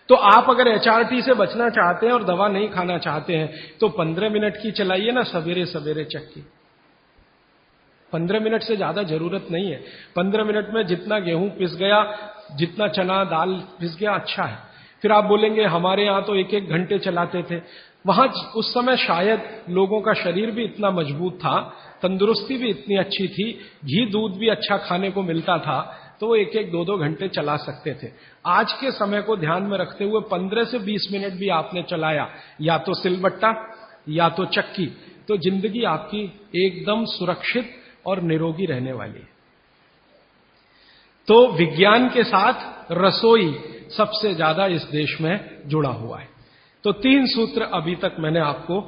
तो आप अगर HRT से बचना चाहते हैं और दवा नहीं खाना चाहते हैं तो 15 मिनट की चलाइए ना सवेरे सवेरे चक्की। 15 मिनट से ज्यादा जरूरत नहीं है। 15 मिनट में जितना गेहूं पिस गया, जितना चना दाल पिस गया, अच्छा है। फिर आप बोलेंगे हमारे यहां तो 1-1 घंटे चलाते थे। वहां उस समय शायद लोगों का शरीर भी इतना मजबूत था, तंदुरुस्ती भी इतनी अच्छी थी, घी दूध भी अच्छा खाने को मिलता था, तो वो 1-1, 2-2 घंटे चला सकते थे। आज के समय को ध्यान में रखते हुए 15 से 20 मिनट भी आपने चलाया, या तो सिलबट्टा या तो चक्की, तो जिंदगी आपकी एकदम सुरक्षित और निरोगी रहने वाली है। तो विज्ञान के साथ रसोई सबसे ज्यादा इस देश में जुड़ा हुआ है। तो 3 सूत्र अभी तक मैंने आपको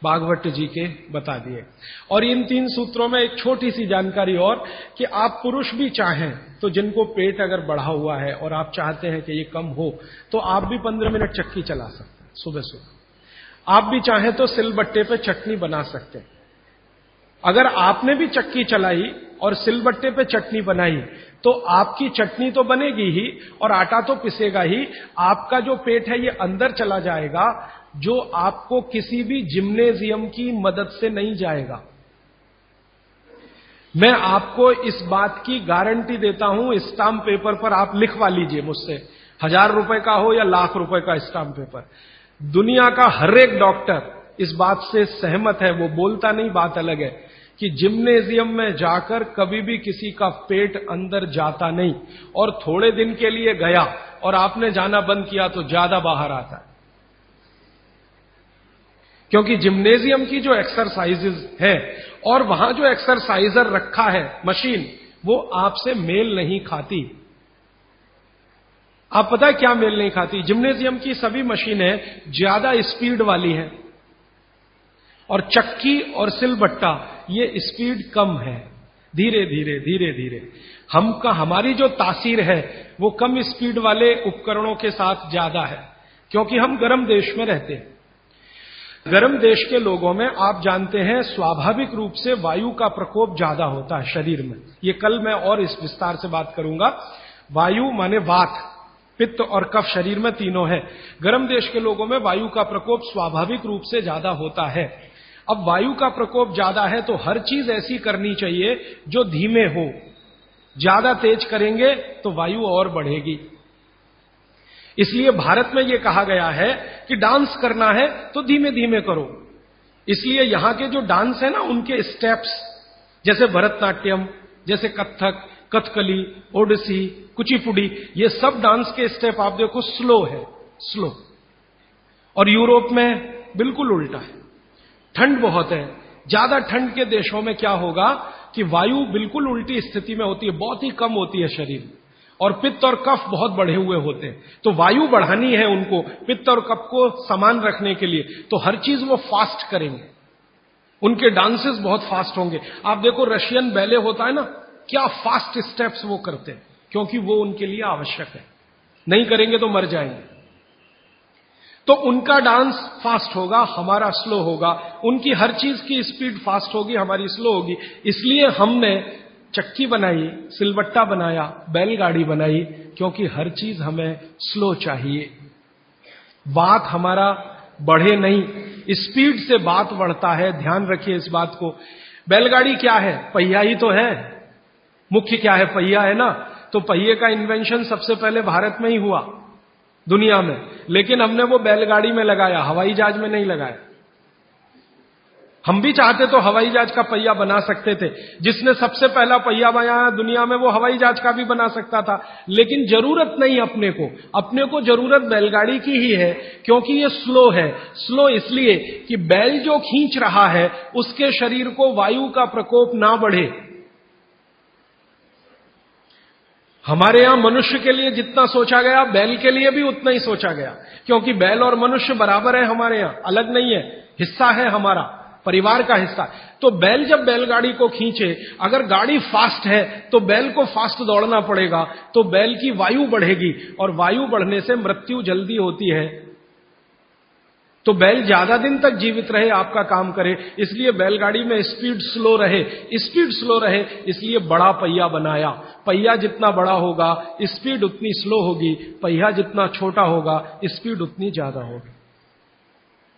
भागवत जी के बता दिए। और इन 3 सूत्रों में एक छोटी सी जानकारी और, कि आप पुरुष भी चाहें तो जिनको पेट अगर बढ़ा हुआ है और आप चाहते हैं कि ये कम हो, तो आप भी 15 मिनट चक्की चला सकते हैं सुबह सुबह। आप भी चाहें तो सिलबट्टे पे चटनी बना सकते हैं। अगर आपने भी चक्की चलाई और सिलबट्टे पे चटनी बनाई तो आपकी चटनी तो बनेगी ही और आटा तो पिसेगा ही, आपका जो पेट है ये अंदर चला जाएगा, जो आपको किसी भी जिम्नेजियम की मदद से नहीं जाएगा। मैं आपको इस बात की गारंटी देता हूं, स्टाम्प पेपर पर आप लिखवा लीजिए मुझसे, 1000 रुपए का हो या लाख रुपए का स्टाम्प पेपर, दुनिया का हर एक डॉक्टर इस बात से सहमत है, वो बोलता नहीं, बात अलग है, कि जिम्नेजियम में जाकर कभी भी किसी का पेट अंदर जाता नहीं, और थोड़े दिन के लिए गया और आपने जाना बंद किया तो ज्यादा बाहर आता है। क्योंकि जिम्नेजियम की जो एक्सरसाइजेज है और वहां जो एक्सरसाइजर रखा है मशीन, वो आपसे मेल नहीं खाती। आप पता है क्या मेल नहीं खाती? जिम्नेजियम की सभी मशीनें ज्यादा स्पीड वाली हैं और चक्की और सिलबट्टा ये स्पीड कम है, धीरे धीरे धीरे धीरे। हमारी जो तासीर है वो कम स्पीड वाले उपकरणों के साथ ज्यादा है, क्योंकि हम गर्म देश में रहते हैं। गर्म देश के लोगों में आप जानते हैं स्वाभाविक रूप से वायु का प्रकोप ज्यादा होता है शरीर में। ये कल मैं और इस विस्तार से बात करूंगा। वायु माने वात, पित्त और कफ, शरीर में तीनों है। गर्म देश के लोगों में वायु का प्रकोप स्वाभाविक रूप से ज्यादा होता है। अब वायु का प्रकोप ज्यादा है तो हर चीज ऐसी करनी चाहिए जो धीमे हो। ज्यादा तेज करेंगे तो वायु और बढ़ेगी। इसलिए भारत में यह कहा गया है कि डांस करना है तो धीमे धीमे करो। इसलिए यहां के जो डांस है ना, उनके स्टेप्स, जैसे भरतनाट्यम, जैसे कथक, कथकली, ओडिसी, कुचिपुड़ी, ये सब डांस के स्टेप आप देखो स्लो है, स्लो। और यूरोप में बिल्कुल उल्टा है, ठंड बहुत है। ज्यादा ठंड के देशों में क्या होगा कि वायु बिल्कुल उल्टी स्थिति में होती है, बहुत ही कम होती है शरीर, और पित्त और कफ बहुत बढ़े हुए होते हैं। तो वायु बढ़ानी है उनको पित्त और कफ को समान रखने के लिए, तो हर चीज वो फास्ट करेंगे। उनके डांसेस बहुत फास्ट होंगे। आप देखो रशियन बैले होता है ना, क्या फास्ट स्टेप्स वो करते हैं, क्योंकि वो उनके लिए आवश्यक है, नहीं करेंगे तो मर जाएंगे। तो उनका डांस फास्ट होगा, हमारा स्लो होगा। उनकी हर चीज की स्पीड फास्ट होगी, हमारी स्लो होगी। इसलिए हमने चक्की बनाई, सिलबट्टा बनाया, बैलगाड़ी बनाई, क्योंकि हर चीज हमें स्लो चाहिए। बात हमारा बढ़े नहीं, स्पीड से बात बढ़ता है, ध्यान रखिए इस बात को। बैलगाड़ी क्या है? पहिया ही तो है। मुख्य क्या है? पहिया है ना। तो पहिए का इन्वेंशन सबसे पहले भारत में ही हुआ दुनिया में, लेकिन हमने वो बैलगाड़ी में लगाया, हवाई जहाज में नहीं लगाया। हम भी चाहते तो हवाई जहाज का पहिया बना सकते थे। जिसने सबसे पहला पहिया बनाया दुनिया में वो हवाई जहाज का भी बना सकता था, लेकिन जरूरत नहीं अपने को जरूरत बैलगाड़ी की ही है, क्योंकि ये स्लो है। स्लो इसलिए कि बैल जो खींच रहा है उसके शरीर को वायु का प्रकोप ना बढ़े। हमारे यहां मनुष्य के लिए जितना सोचा गया, बैल के लिए भी उतना ही सोचा गया, क्योंकि बैल और मनुष्य बराबर है हमारे यहां, अलग नहीं है, हिस्सा है हमारा, परिवार का हिस्सा। तो बैल जब बैलगाड़ी को खींचे, अगर गाड़ी फास्ट है तो बैल को फास्ट दौड़ना पड़ेगा, तो बैल की वायु बढ़ेगी, और वायु बढ़ने से मृत्यु जल्दी होती है। तो बैल ज्यादा दिन तक जीवित रहे, आपका काम करे, इसलिए बैलगाड़ी में स्पीड स्लो रहे, इसलिए बड़ा पहिया बनाया। पहिया जितना बड़ा होगा स्पीड उतनी स्लो होगी, पहिया जितना छोटा होगा स्पीड उतनी ज्यादा होगी।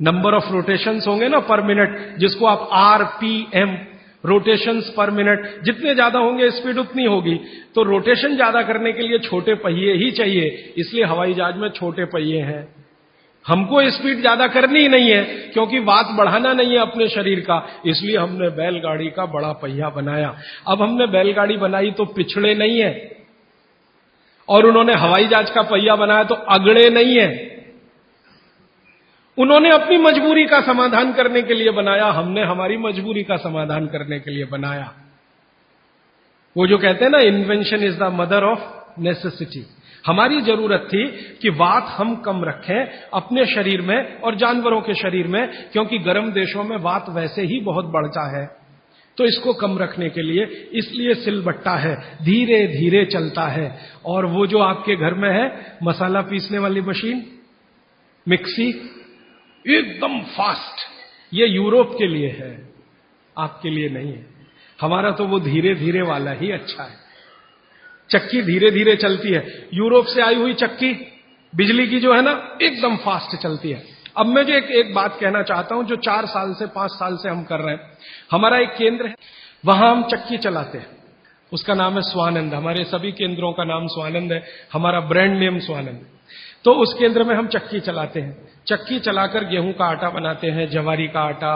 नंबर ऑफ रोटेशंस होंगे ना पर मिनट, जिसको आप RPM, रोटेशंस पर मिनट, जितने ज्यादा होंगे स्पीड उतनी होगी। तो रोटेशन ज्यादा करने के लिए छोटे पहिए ही चाहिए, इसलिए हवाई जहाज में छोटे पहिए हैं। हमको स्पीड ज्यादा करनी ही नहीं है, क्योंकि वात बढ़ाना नहीं है अपने शरीर का, इसलिए हमने बैलगाड़ी का बड़ा पहिया बनाया। अब हमने बैलगाड़ी बनाई तो पिछड़े नहीं है, और उन्होंने हवाई जहाज का पहिया बनाया तो अगड़े नहीं है। उन्होंने अपनी मजबूरी का समाधान करने के लिए बनाया, हमने हमारी मजबूरी का समाधान करने के लिए बनाया। वो जो कहते हैं ना, invention is the mother of necessity. हमारी जरूरत थी कि वात हम कम रखें अपने शरीर में और जानवरों के शरीर में, क्योंकि गर्म देशों में वात वैसे ही बहुत बढ़ता है। तो इसको कम रखने के लिए इसलिए सिलबट्टा है, धीरे धीरे चलता है। और वो जो आपके घर में है मसाला पीसने वाली मशीन, मिक्सी, एकदम फास्ट, ये यूरोप के लिए है। आपके लिए नहीं है। हमारा तो वो धीरे धीरे वाला ही अच्छा है। चक्की धीरे धीरे चलती है। यूरोप से आई हुई चक्की बिजली की जो है ना, एकदम फास्ट चलती है। अब मैं जो एक बात कहना चाहता हूं, जो 4 साल से 5 साल से हम कर रहे हैं, हमारा एक केंद्र है, वहां हम चक्की चलाते हैं। उसका नाम है स्वानंद। हमारे सभी केंद्रों का नाम स्वानंद है, हमारा ब्रांड नेम स्वानंद। तो उस केंद्र में हम चक्की चलाते हैं। चक्की चलाकर गेहूं का आटा बनाते हैं, जवारी का आटा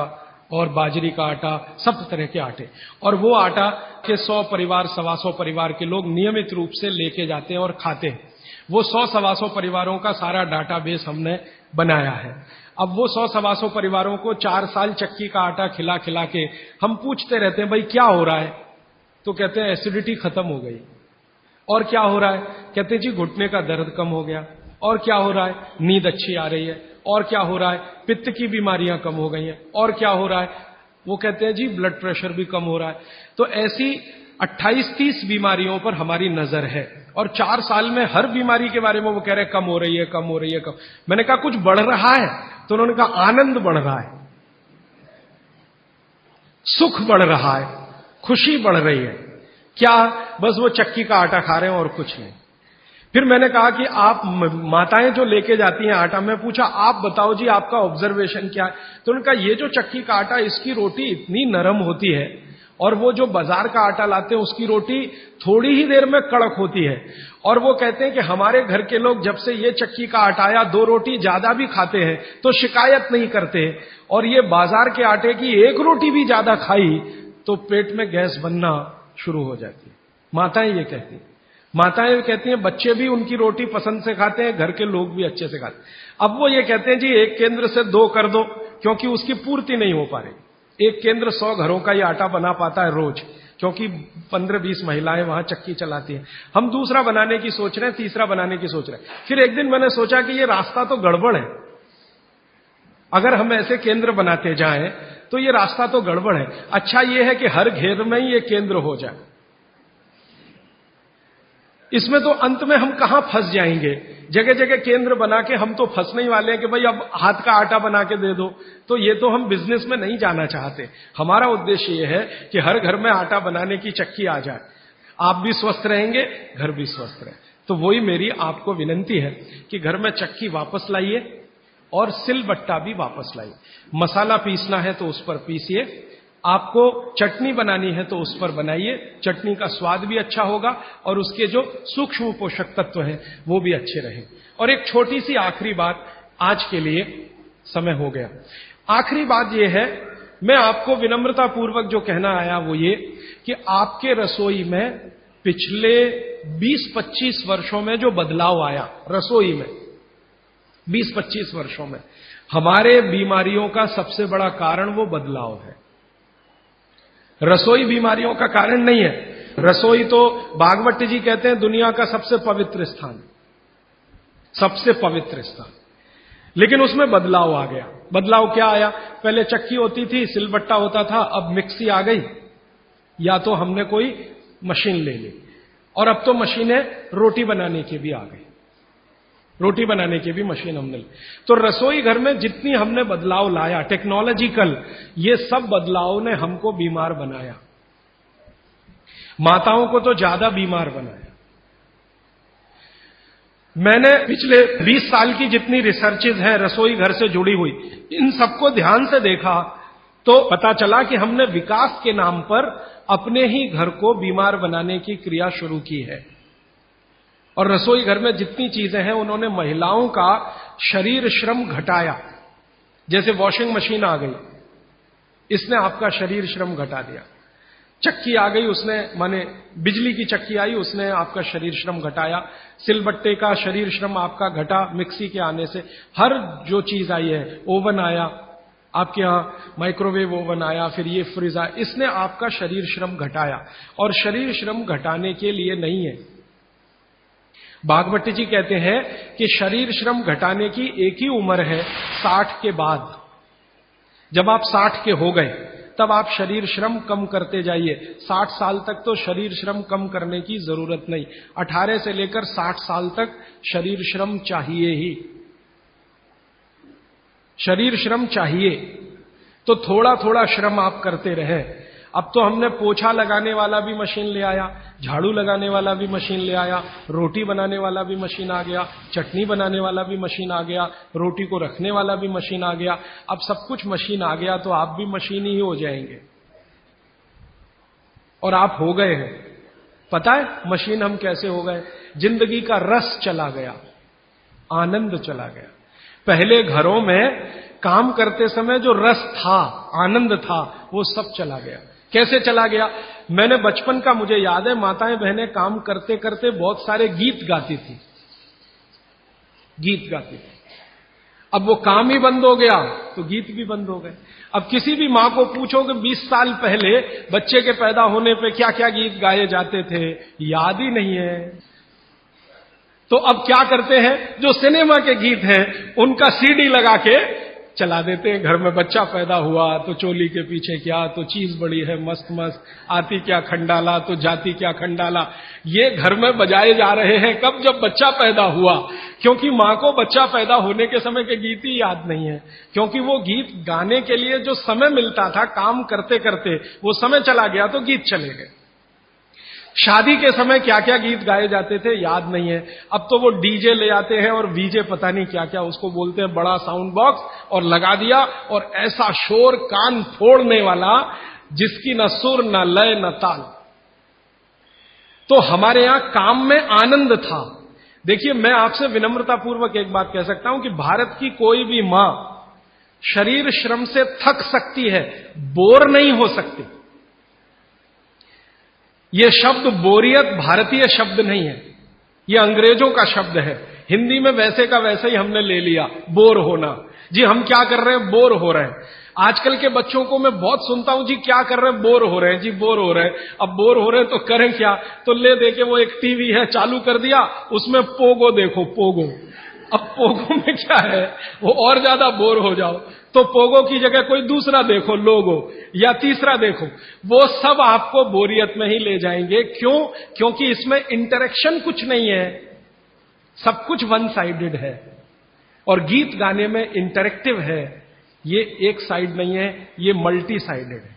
और बाजरी का आटा, सब तरह के आटे। और वो आटा के 100 परिवार 125 परिवार के लोग नियमित रूप से लेके जाते हैं और खाते हैं। वो 100-125 परिवारों का सारा डाटाबेस हमने बनाया है। अब वो 100-125 परिवारों को 4 साल चक्की का आटा खिला खिला के हम पूछते रहते हैं, भाई क्या हो रहा है? तो कहते हैं एसिडिटी खत्म हो गई। और क्या हो रहा है? कहते हैं जी घुटने का दर्द कम हो गया। और क्या हो रहा है? नींद अच्छी आ रही है। और क्या हो रहा है? पित्त की बीमारियां कम हो गई हैं। और क्या हो रहा है? वो कहते हैं जी ब्लड प्रेशर भी कम हो रहा है। तो ऐसी 28-30 बीमारियों पर हमारी नजर है, और 4 साल में हर बीमारी के बारे में वो कह रहे हैं कम हो रही है, कम हो रही है, कम। मैंने कहा कुछ बढ़ रहा है? तो उन्होंने कहा आनंद बढ़ रहा है, सुख बढ़ रहा है, खुशी बढ़ रही है। क्या? बस वो चक्की का आटा खा रहे हैं और कुछ नहीं। फिर मैंने कहा कि आप माताएं जो लेके जाती हैं आटा, मैं पूछा आप बताओ जी आपका ऑब्जर्वेशन क्या है? तो उन्होंने कहा ये जो चक्की का आटा, इसकी रोटी इतनी नरम होती है, और वो जो बाजार का आटा लाते हैं उसकी रोटी थोड़ी ही देर में कड़क होती है। और वो कहते हैं कि हमारे घर के लोग जब से ये चक्की का आटा आया 2 रोटी ज्यादा भी खाते हैं तो शिकायत नहीं करते, और ये बाजार के आटे की 1 रोटी भी ज्यादा खाई तो पेट में गैस बनना शुरू हो जाती है। माताएं ये कहती हैं। माताएं कहती हैं बच्चे भी उनकी रोटी पसंद से खाते हैं, घर के लोग भी अच्छे से खाते हैं। अब वो ये कहते हैं जी एक केंद्र से 2 कर दो, क्योंकि उसकी पूर्ति नहीं हो पा रही। एक केंद्र 100 घरों का ही आटा बना पाता है रोज, क्योंकि 15-20 महिलाएं वहां चक्की चलाती हैं। हम दूसरा बनाने की सोच रहे हैं, तीसरा बनाने की सोच रहे हैं। फिर एक दिन मैंने सोचा कि ये रास्ता तो गड़बड़ है। अगर हम ऐसे केंद्र बनाते जाएं तो ये रास्ता तो गड़बड़ है। अच्छा ये है कि हर घेर में ही ये केंद्र हो जाए। इसमें तो अंत में हम कहां फंस जाएंगे? जगह जगह केंद्र बना के हम तो फंसने ही वाले हैं कि भाई अब हाथ का आटा बना के दे दो। तो ये तो हम बिजनेस में नहीं जाना चाहते। हमारा उद्देश्य ये है कि हर घर में आटा बनाने की चक्की आ जाए, आप भी स्वस्थ रहेंगे, घर भी स्वस्थ रहे। तो वही मेरी आपको विनंती है कि घर में चक्की वापस लाइए और सिलबट्टा भी वापस लाइए। मसाला पीसना है तो उस पर पीसिए, आपको चटनी बनानी है तो उस पर बनाइए। चटनी का स्वाद भी अच्छा होगा और उसके जो सूक्ष्म पोषक तत्व हैं वो भी अच्छे रहें। और एक छोटी सी आखिरी बात, आज के लिए समय हो गया। आखिरी बात यह है, मैं आपको विनम्रता पूर्वक जो कहना आया वो ये कि आपके रसोई में पिछले 20-25 वर्षों में जो बदलाव आया रसोई में, 20-25 वर्षों में, हमारे बीमारियों का सबसे बड़ा कारण वो बदलाव है। रसोई बीमारियों का कारण नहीं है। रसोई तो भागवत जी कहते हैं दुनिया का सबसे पवित्र स्थान, सबसे पवित्र स्थान। लेकिन उसमें बदलाव आ गया। बदलाव क्या आया? पहले चक्की होती थी, सिलबट्टा होता था, अब मिक्सी आ गई, या तो हमने कोई मशीन ले ली, और अब तो मशीनें रोटी बनाने की भी आ गई। रोटी बनाने की भी मशीन हमने ली। तो रसोई घर में जितनी हमने बदलाव लाया टेक्नोलॉजिकल, ये सब बदलाव ने हमको बीमार बनाया। माताओं को तो ज्यादा बीमार बनाया। मैंने पिछले 20 साल की जितनी रिसर्चेज हैं रसोई घर से जुड़ी हुई, इन सबको ध्यान से देखा तो पता चला कि हमने विकास के नाम पर अपने ही घर को बीमार बनाने की क्रिया शुरू की है। और रसोई घर में जितनी चीजें हैं उन्होंने महिलाओं का शरीर श्रम घटाया। जैसे वॉशिंग मशीन आ गई, इसने आपका शरीर श्रम घटा दिया। चक्की आ गई, उसने माने बिजली की चक्की आई, उसने आपका शरीर श्रम घटाया। सिलबट्टे का शरीर श्रम आपका घटा मिक्सी के आने से। हर जो चीज आई है, ओवन आया आपके यहां, माइक्रोवेव ओवन आया, फिर ये फ्रिज आया, इसने आपका शरीर श्रम घटाया। और शरीर श्रम घटाने के लिए नहीं है। भागवत जी कहते हैं कि शरीर श्रम घटाने की एक ही उम्र है, 60 के बाद। जब आप 60 के हो गए तब आप शरीर श्रम कम करते जाइए। 60 साल तक तो शरीर श्रम कम करने की जरूरत नहीं। 18 से लेकर 60 साल तक शरीर श्रम चाहिए ही, शरीर श्रम चाहिए। तो थोड़ा थोड़ा श्रम आप करते रहे। अब तो हमने पोछा लगाने वाला भी मशीन ले आया, झाड़ू लगाने वाला भी मशीन ले आया, रोटी बनाने वाला भी मशीन आ गया, चटनी बनाने वाला भी मशीन आ गया, रोटी को रखने वाला भी मशीन आ गया। अब सब कुछ मशीन आ गया तो आप भी मशीन ही हो जाएंगे। और आप हो गए हैं। पता है मशीन हम कैसे हो गए? जिंदगी का रस चला गया, आनंद चला गया। पहले घरों में काम करते समय जो रस था, आनंद था, वो सब चला गया। कैसे चला गया? मैंने बचपन का मुझे याद है, माताएं बहनें काम करते करते बहुत सारे गीत गाती थी, गीत गाती थी। अब वो काम ही बंद हो गया तो गीत भी बंद हो गए। अब किसी भी मां को पूछो कि 20 साल पहले बच्चे के पैदा होने पे क्या क्या गीत गाए जाते थे, याद ही नहीं है। तो अब क्या करते हैं, जो सिनेमा के गीत हैं उनका सीडी लगा के चला देते हैं। घर में बच्चा पैदा हुआ तो चोली के पीछे क्या, तो चीज बड़ी है मस्त मस्त, आती क्या खंडाला तो जाती क्या खंडाला, ये घर में बजाए जा रहे हैं। कब? जब बच्चा पैदा हुआ। क्योंकि मां को बच्चा पैदा होने के समय के गीत ही याद नहीं है, क्योंकि वो गीत गाने के लिए जो समय मिलता था काम करते करते, वो समय चला गया तो गीत चले गए। शादी के समय क्या क्या गीत गाए जाते थे याद नहीं है। अब तो वो डीजे ले आते हैं और वीजे पता नहीं क्या क्या उसको बोलते हैं, बड़ा साउंड बॉक्स, और लगा दिया और ऐसा शोर कान फोड़ने वाला जिसकी न सुर न लय न ताल। तो हमारे यहां काम में आनंद था। देखिए मैं आपसे विनम्रतापूर्वक एक बात कह सकता हूं कि भारत की कोई भी मां शरीर श्रम से थक सकती है, बोर नहीं हो सकती। यह शब्द बोरियत भारतीय शब्द नहीं है, यह अंग्रेजों का शब्द है। हिंदी में वैसे का वैसे ही हमने ले लिया, बोर होना। जी हम क्या कर रहे हैं? बोर हो रहे हैं। आजकल के बच्चों को मैं बहुत सुनता हूं, जी क्या कर रहे हैं? बोर हो रहे हैं। जी बोर हो रहे हैं। अब बोर हो रहे हैं तो करें क्या? तो ले देके वो एक टीवी है चालू कर दिया, उसमें पोगो देखो, पोगो। अब पोगो में क्या है, वो और ज्यादा बोर हो जाओ तो पोगो की जगह कोई दूसरा देखो, लोगो, या तीसरा देखो। वो सब आपको बोरियत में ही ले जाएंगे। क्यों? क्योंकि इसमें इंटरेक्शन कुछ नहीं है, सब कुछ वन साइडेड है। और गीत गाने में इंटरेक्टिव है, ये एक साइड नहीं है, ये मल्टी साइडेड है।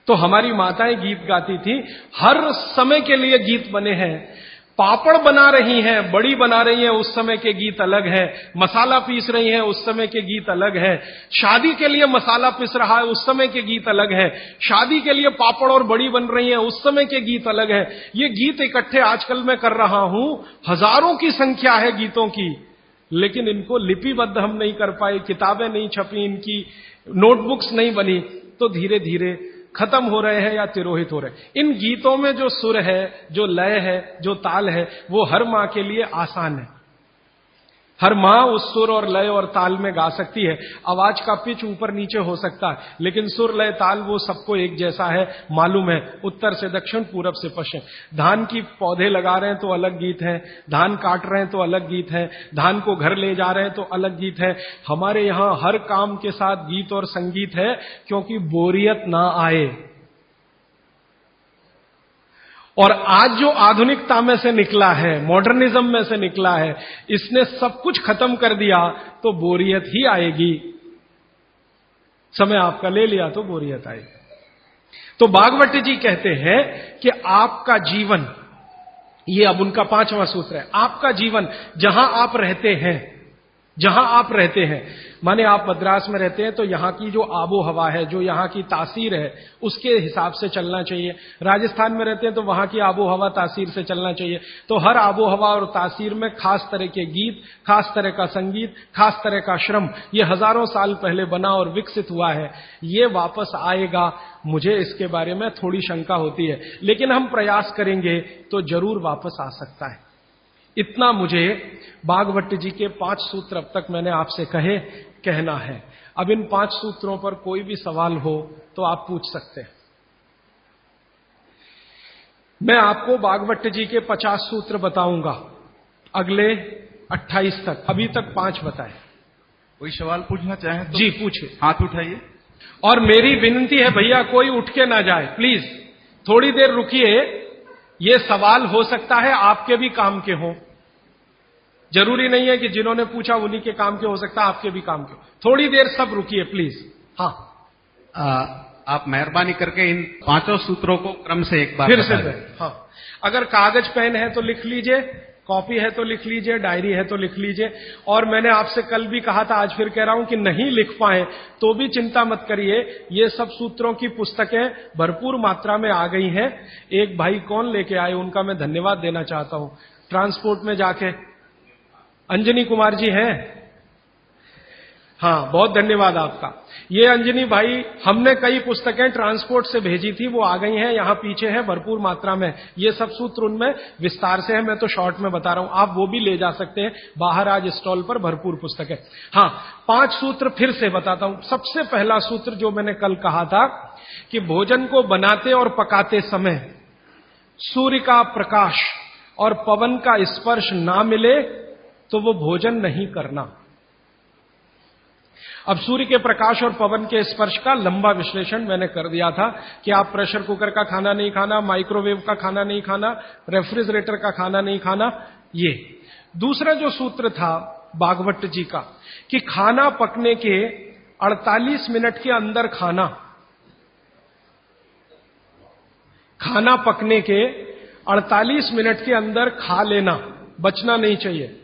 तो हमारी माताएं गीत गाती थी, हर समय के लिए गीत बने हैं। पापड़ बना रही हैं, बड़ी बना रही हैं, उस समय के गीत अलग है। मसाला पीस रही हैं, उस समय के गीत अलग है। शादी के लिए मसाला पीस रहा है, उस समय के गीत अलग है। शादी के लिए पापड़ और बड़ी बन रही हैं, उस समय के गीत अलग है। ये गीत इकट्ठे आजकल मैं कर रहा हूं, हजारों की संख्या है गीतों की, लेकिन इनको लिपिबद्ध हम नहीं कर पाए, किताबें नहीं छपी, इनकी नोटबुक्स नहीं बनी, तो धीरे धीरे खत्म हो रहे हैं या तिरोहित हो रहे हैं। इन गीतों में जो सुर है, जो लय है, जो ताल है, वो हर मां के लिए आसान है। हर मां उस सुर और लय और ताल में गा सकती है। आवाज का पिच ऊपर नीचे हो सकता है, लेकिन सुर लय ताल वो सबको एक जैसा है, मालूम है, उत्तर से दक्षिण, पूरब से पश्चिम। धान की पौधे लगा रहे हैं तो अलग गीत है, धान काट रहे हैं तो अलग गीत है, धान को घर ले जा रहे हैं तो अलग गीत है। हमारे यहां हर काम के साथ गीत और संगीत है, क्योंकि बोरियत ना आए। और आज जो आधुनिकता में से निकला है, मॉडर्निज्म में से निकला है, इसने सब कुछ खत्म कर दिया तो बोरियत ही आएगी। समय आपका ले लिया तो बोरियत आएगी। तो भागवत जी कहते हैं कि आपका जीवन, ये अब उनका 5वां सूत्र है, आपका जीवन जहां आप रहते हैं, जहां आप रहते हैं, माने आप मद्रास में रहते हैं तो यहां की जो आबो हवा है, जो यहां की तासीर है, उसके हिसाब से चलना चाहिए। राजस्थान में रहते हैं तो वहां की आबो हवा तासीर से चलना चाहिए। तो हर आबो हवा और तासीर में खास तरह के गीत, खास तरह का संगीत, खास तरह का श्रम, ये हजारों साल पहले बना और विकसित हुआ है। ये वापस आएगा, मुझे इसके बारे में थोड़ी शंका होती है, लेकिन हम प्रयास करेंगे तो जरूर वापस आ सकता है। इतना मुझे भागवत जी के 5 सूत्र अब तक मैंने आपसे कहना है। अब इन 5 सूत्रों पर कोई भी सवाल हो तो आप पूछ सकते हैं। मैं आपको भागवत जी के 50 सूत्र बताऊंगा अगले 28 तक, अभी तक 5 बताए। कोई सवाल पूछना चाहे तो जी पूछिए, हाथ उठाइए। और मेरी विनती है भैया, कोई उठ के ना जाए प्लीज, थोड़ी देर रुकिए। ये सवाल हो सकता है आपके भी काम के हों, जरूरी नहीं है कि जिन्होंने पूछा उन्हीं के काम के, हो सकता है आपके भी काम के। थोड़ी देर सब रुकिए प्लीज। हाँ आप मेहरबानी करके इन 5 सूत्रों को क्रम से एक बार फिर से बता दें। हाँ, अगर कागज पेन है तो लिख लीजिए, कॉपी है तो लिख लीजिए, डायरी है तो लिख लीजिए। और मैंने आपसे कल भी कहा था, आज फिर कह रहा हूं कि नहीं लिख पाए तो भी चिंता मत करिए, ये सब सूत्रों की पुस्तकें भरपूर मात्रा में आ गई हैं। एक भाई कौन लेके आए, उनका मैं धन्यवाद देना चाहता हूं, ट्रांसपोर्ट में जाके अंजनी कुमार जी हैं, हाँ बहुत धन्यवाद आपका। ये अंजनी भाई, हमने कई पुस्तकें ट्रांसपोर्ट से भेजी थी, वो आ गई हैं, यहां पीछे है भरपूर मात्रा में। ये सब सूत्र उनमें विस्तार से है, मैं तो शॉर्ट में बता रहा हूं, आप वो भी ले जा सकते हैं। बाहर आज स्टॉल पर भरपूर पुस्तक है। हाँ, 5 सूत्र फिर से बताता हूं। सबसे पहला सूत्र जो मैंने कल कहा था कि भोजन को बनाते और पकाते समय सूर्य का प्रकाश और पवन का स्पर्श ना मिले तो वो भोजन नहीं करना। अब सूर्य के प्रकाश और पवन के स्पर्श का लंबा विश्लेषण मैंने कर दिया था कि आप प्रेशर कुकर का खाना नहीं खाना, माइक्रोवेव का खाना नहीं खाना, रेफ्रिजरेटर का खाना नहीं खाना। ये दूसरा जो सूत्र था भागवत जी का कि खाना पकने के 48 मिनट के अंदर खाना पकने के 48 मिनट के अंदर खा लेना, बचना नहीं चाहिए।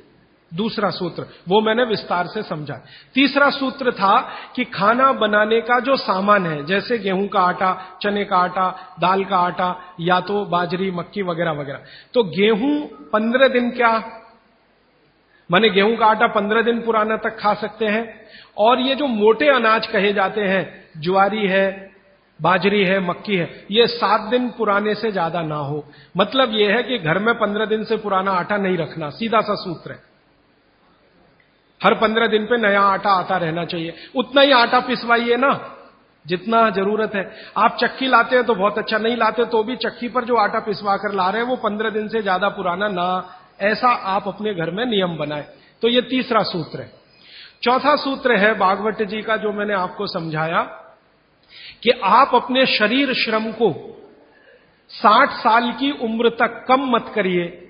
दूसरा सूत्र वो मैंने विस्तार से समझा। तीसरा सूत्र था कि खाना बनाने का जो सामान है, जैसे गेहूं का आटा, चने का आटा, दाल का आटा या तो बाजरी, मक्की वगैरह वगैरह, तो गेहूं 15 दिन क्या माने गेहूं का आटा 15 दिन पुराना तक खा सकते हैं। और ये जो मोटे अनाज कहे जाते हैं, ज्वारी है, बाजरी है, मक्की है, ये 7 दिन पुराने से ज्यादा ना हो। मतलब ये है कि घर में 15 दिन से पुराना आटा नहीं रखना, सीधा सा सूत्र है। हर 15 दिन पे नया आटा आता रहना चाहिए। उतना ही आटा पिसवाइए ना जितना जरूरत है। आप चक्की लाते हैं तो बहुत अच्छा, नहीं लाते तो भी चक्की पर जो आटा पिसवा कर ला रहे हैं वो 15 दिन से ज्यादा पुराना ना, ऐसा आप अपने घर में नियम बनाए। तो ये तीसरा सूत्र है। चौथा सूत्र है भागवत जी का जो मैंने आपको समझाया कि आप अपने शरीर श्रम को 60 साल की उम्र तक कम मत करिए।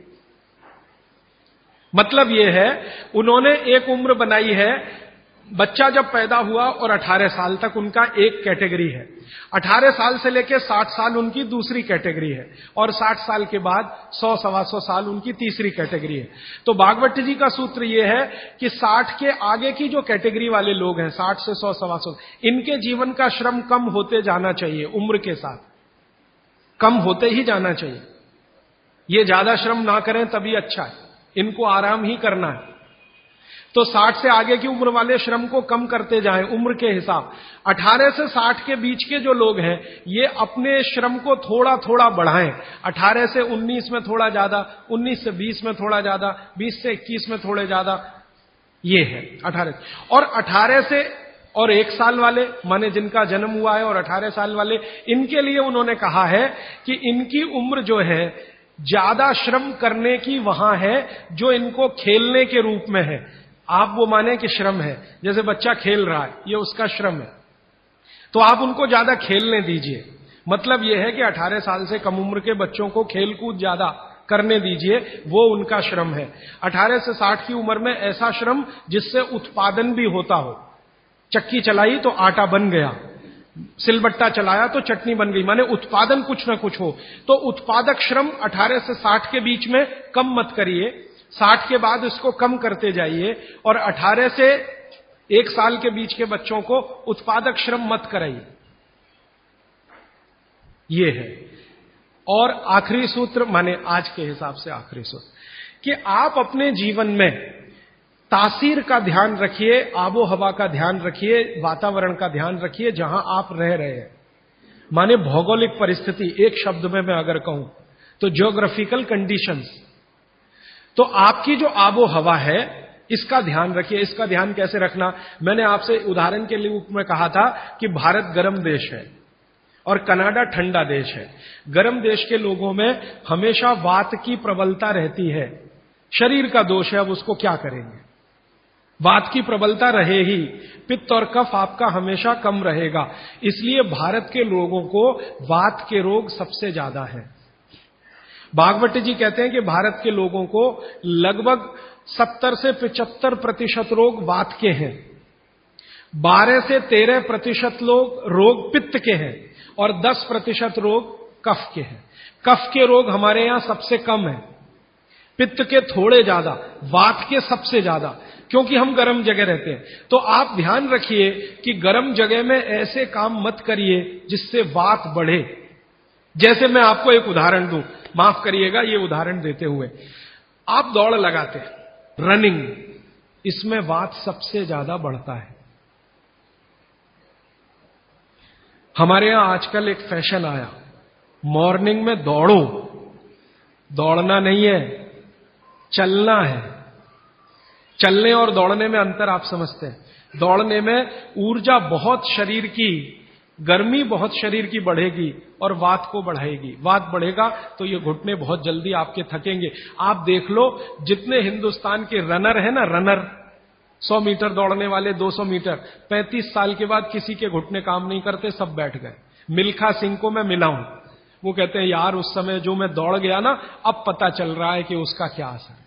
मतलब यह है, उन्होंने एक उम्र बनाई है, बच्चा जब पैदा हुआ और 18 साल तक उनका एक कैटेगरी है, 18 साल से लेकर 60 साल उनकी दूसरी कैटेगरी है, और 60 साल के बाद 100-125 साल उनकी तीसरी कैटेगरी है। तो भागवत जी का सूत्र यह है कि 60 के आगे की जो कैटेगरी वाले लोग हैं, 60 से 100-125, इनके जीवन का श्रम कम होते जाना चाहिए, उम्र के साथ कम होते ही जाना चाहिए। ये ज्यादा श्रम ना करें तभी अच्छा है, इनको आराम ही करना है। तो 60 से आगे की उम्र वाले श्रम को कम करते जाएं उम्र के हिसाब। 18 से 60 के बीच के जो लोग हैं ये अपने श्रम को थोड़ा थोड़ा बढ़ाएं। 18 से 19 में थोड़ा ज्यादा, 19 से 20 में थोड़ा ज्यादा, 20 से 21 में थोड़े ज्यादा, ये है 18। और 18 से और 1 साल वाले, माने जिनका जन्म हुआ है, और 18 साल वाले, इनके लिए उन्होंने कहा है कि इनकी उम्र जो है ज्यादा श्रम करने की वहां है जो इनको खेलने के रूप में है। आप वो माने कि श्रम है, जैसे बच्चा खेल रहा है, ये उसका श्रम है, तो आप उनको ज्यादा खेलने दीजिए। मतलब यह है कि 18 साल से कम उम्र के बच्चों को खेलकूद ज्यादा करने दीजिए, वो उनका श्रम है। 18 से 60 की उम्र में ऐसा श्रम जिससे उत्पादन भी होता हो। चक्की चलाई तो आटा बन गया, सिलबट्टा चलाया तो चटनी बन गई, माने उत्पादन कुछ ना कुछ हो। तो उत्पादक श्रम 18 से 60 के बीच में कम मत करिए, 60 के बाद इसको कम करते जाइए, और 18 से 1 साल के बीच के बच्चों को उत्पादक श्रम मत कराइए। ये है। और आखिरी सूत्र, माने आज के हिसाब से आखिरी सूत्र, कि आप अपने जीवन में तासीर का ध्यान रखिए, आबो हवा का ध्यान रखिए, वातावरण का ध्यान रखिए जहां आप रह रहे हैं। माने भौगोलिक परिस्थिति, एक शब्द में मैं अगर कहूं तो ज्योग्राफिकल कंडीशंस। तो आपकी जो आबो हवा है इसका ध्यान रखिए। इसका ध्यान कैसे रखना, मैंने आपसे उदाहरण के लिए में कहा था कि भारत गर्म देश है और कनाडा ठंडा देश है। गर्म देश के लोगों में हमेशा वात की प्रबलता रहती है, शरीर का दोष है, अब उसको क्या करेंगे, वात की प्रबलता रहे ही, पित्त और कफ आपका हमेशा कम रहेगा। इसलिए भारत के लोगों को वात के रोग सबसे ज्यादा है। भागवत जी कहते हैं कि भारत के लोगों को लगभग 70 से 75% रोग वात के हैं। 12 से 13% रोग पित्त के हैं और 10% रोग कफ के हैं। कफ के रोग हमारे यहां सबसे कम है, पित्त के थोड़े ज्यादा, वात के सबसे ज्यादा, क्योंकि हम गर्म जगह रहते हैं। तो आप ध्यान रखिए कि गर्म जगह में ऐसे काम मत करिए जिससे वात बढ़े। जैसे मैं आपको एक उदाहरण दूं, माफ करिएगा ये उदाहरण देते हुए, आप दौड़ लगाते हैं, रनिंग, इसमें वात सबसे ज्यादा बढ़ता है। हमारे यहां आजकल एक फैशन आया, मॉर्निंग में दौड़ो। दौड़ना नहीं है, चलना है। चलने और दौड़ने में अंतर आप समझते हैं। दौड़ने में ऊर्जा बहुत शरीर की, गर्मी बहुत शरीर की बढ़ेगी और वात को बढ़ाएगी। वात बढ़ेगा तो ये घुटने बहुत जल्दी आपके थकेंगे। आप देख लो, जितने हिंदुस्तान के रनर है ना, रनर 100 मीटर दौड़ने वाले, 200 मीटर, 35 साल के बाद किसी के घुटने काम नहीं करते, सब बैठ गए। मिल्खा सिंह को मैं मिला हूं, वो कहते हैं यार उस समय जो मैं दौड़ गया ना, अब पता चल रहा है कि उसका क्या असर है।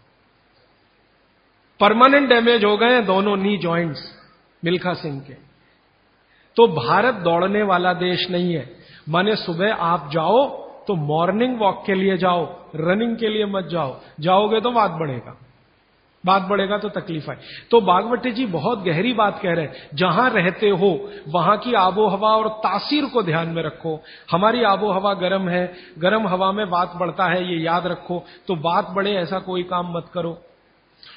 परमानेंट डैमेज हो गए हैं दोनों नी जॉइंट्स मिल्खा सिंह के। तो भारत दौड़ने वाला देश नहीं है। माने सुबह आप जाओ तो मॉर्निंग वॉक के लिए जाओ, रनिंग के लिए मत जाओ। जाओगे तो वात बढ़ेगा, बात बढ़ेगा तो तकलीफ आए। तो बागवती जी बहुत गहरी बात कह रहे हैं। जहां रहते हो वहां की आबो हवा और तासीर को ध्यान में रखो। हमारी आबो हवा गर्म है, गर्म हवा में वात बढ़ता है, ये याद रखो। तो वात बढ़े ऐसा कोई काम मत करो।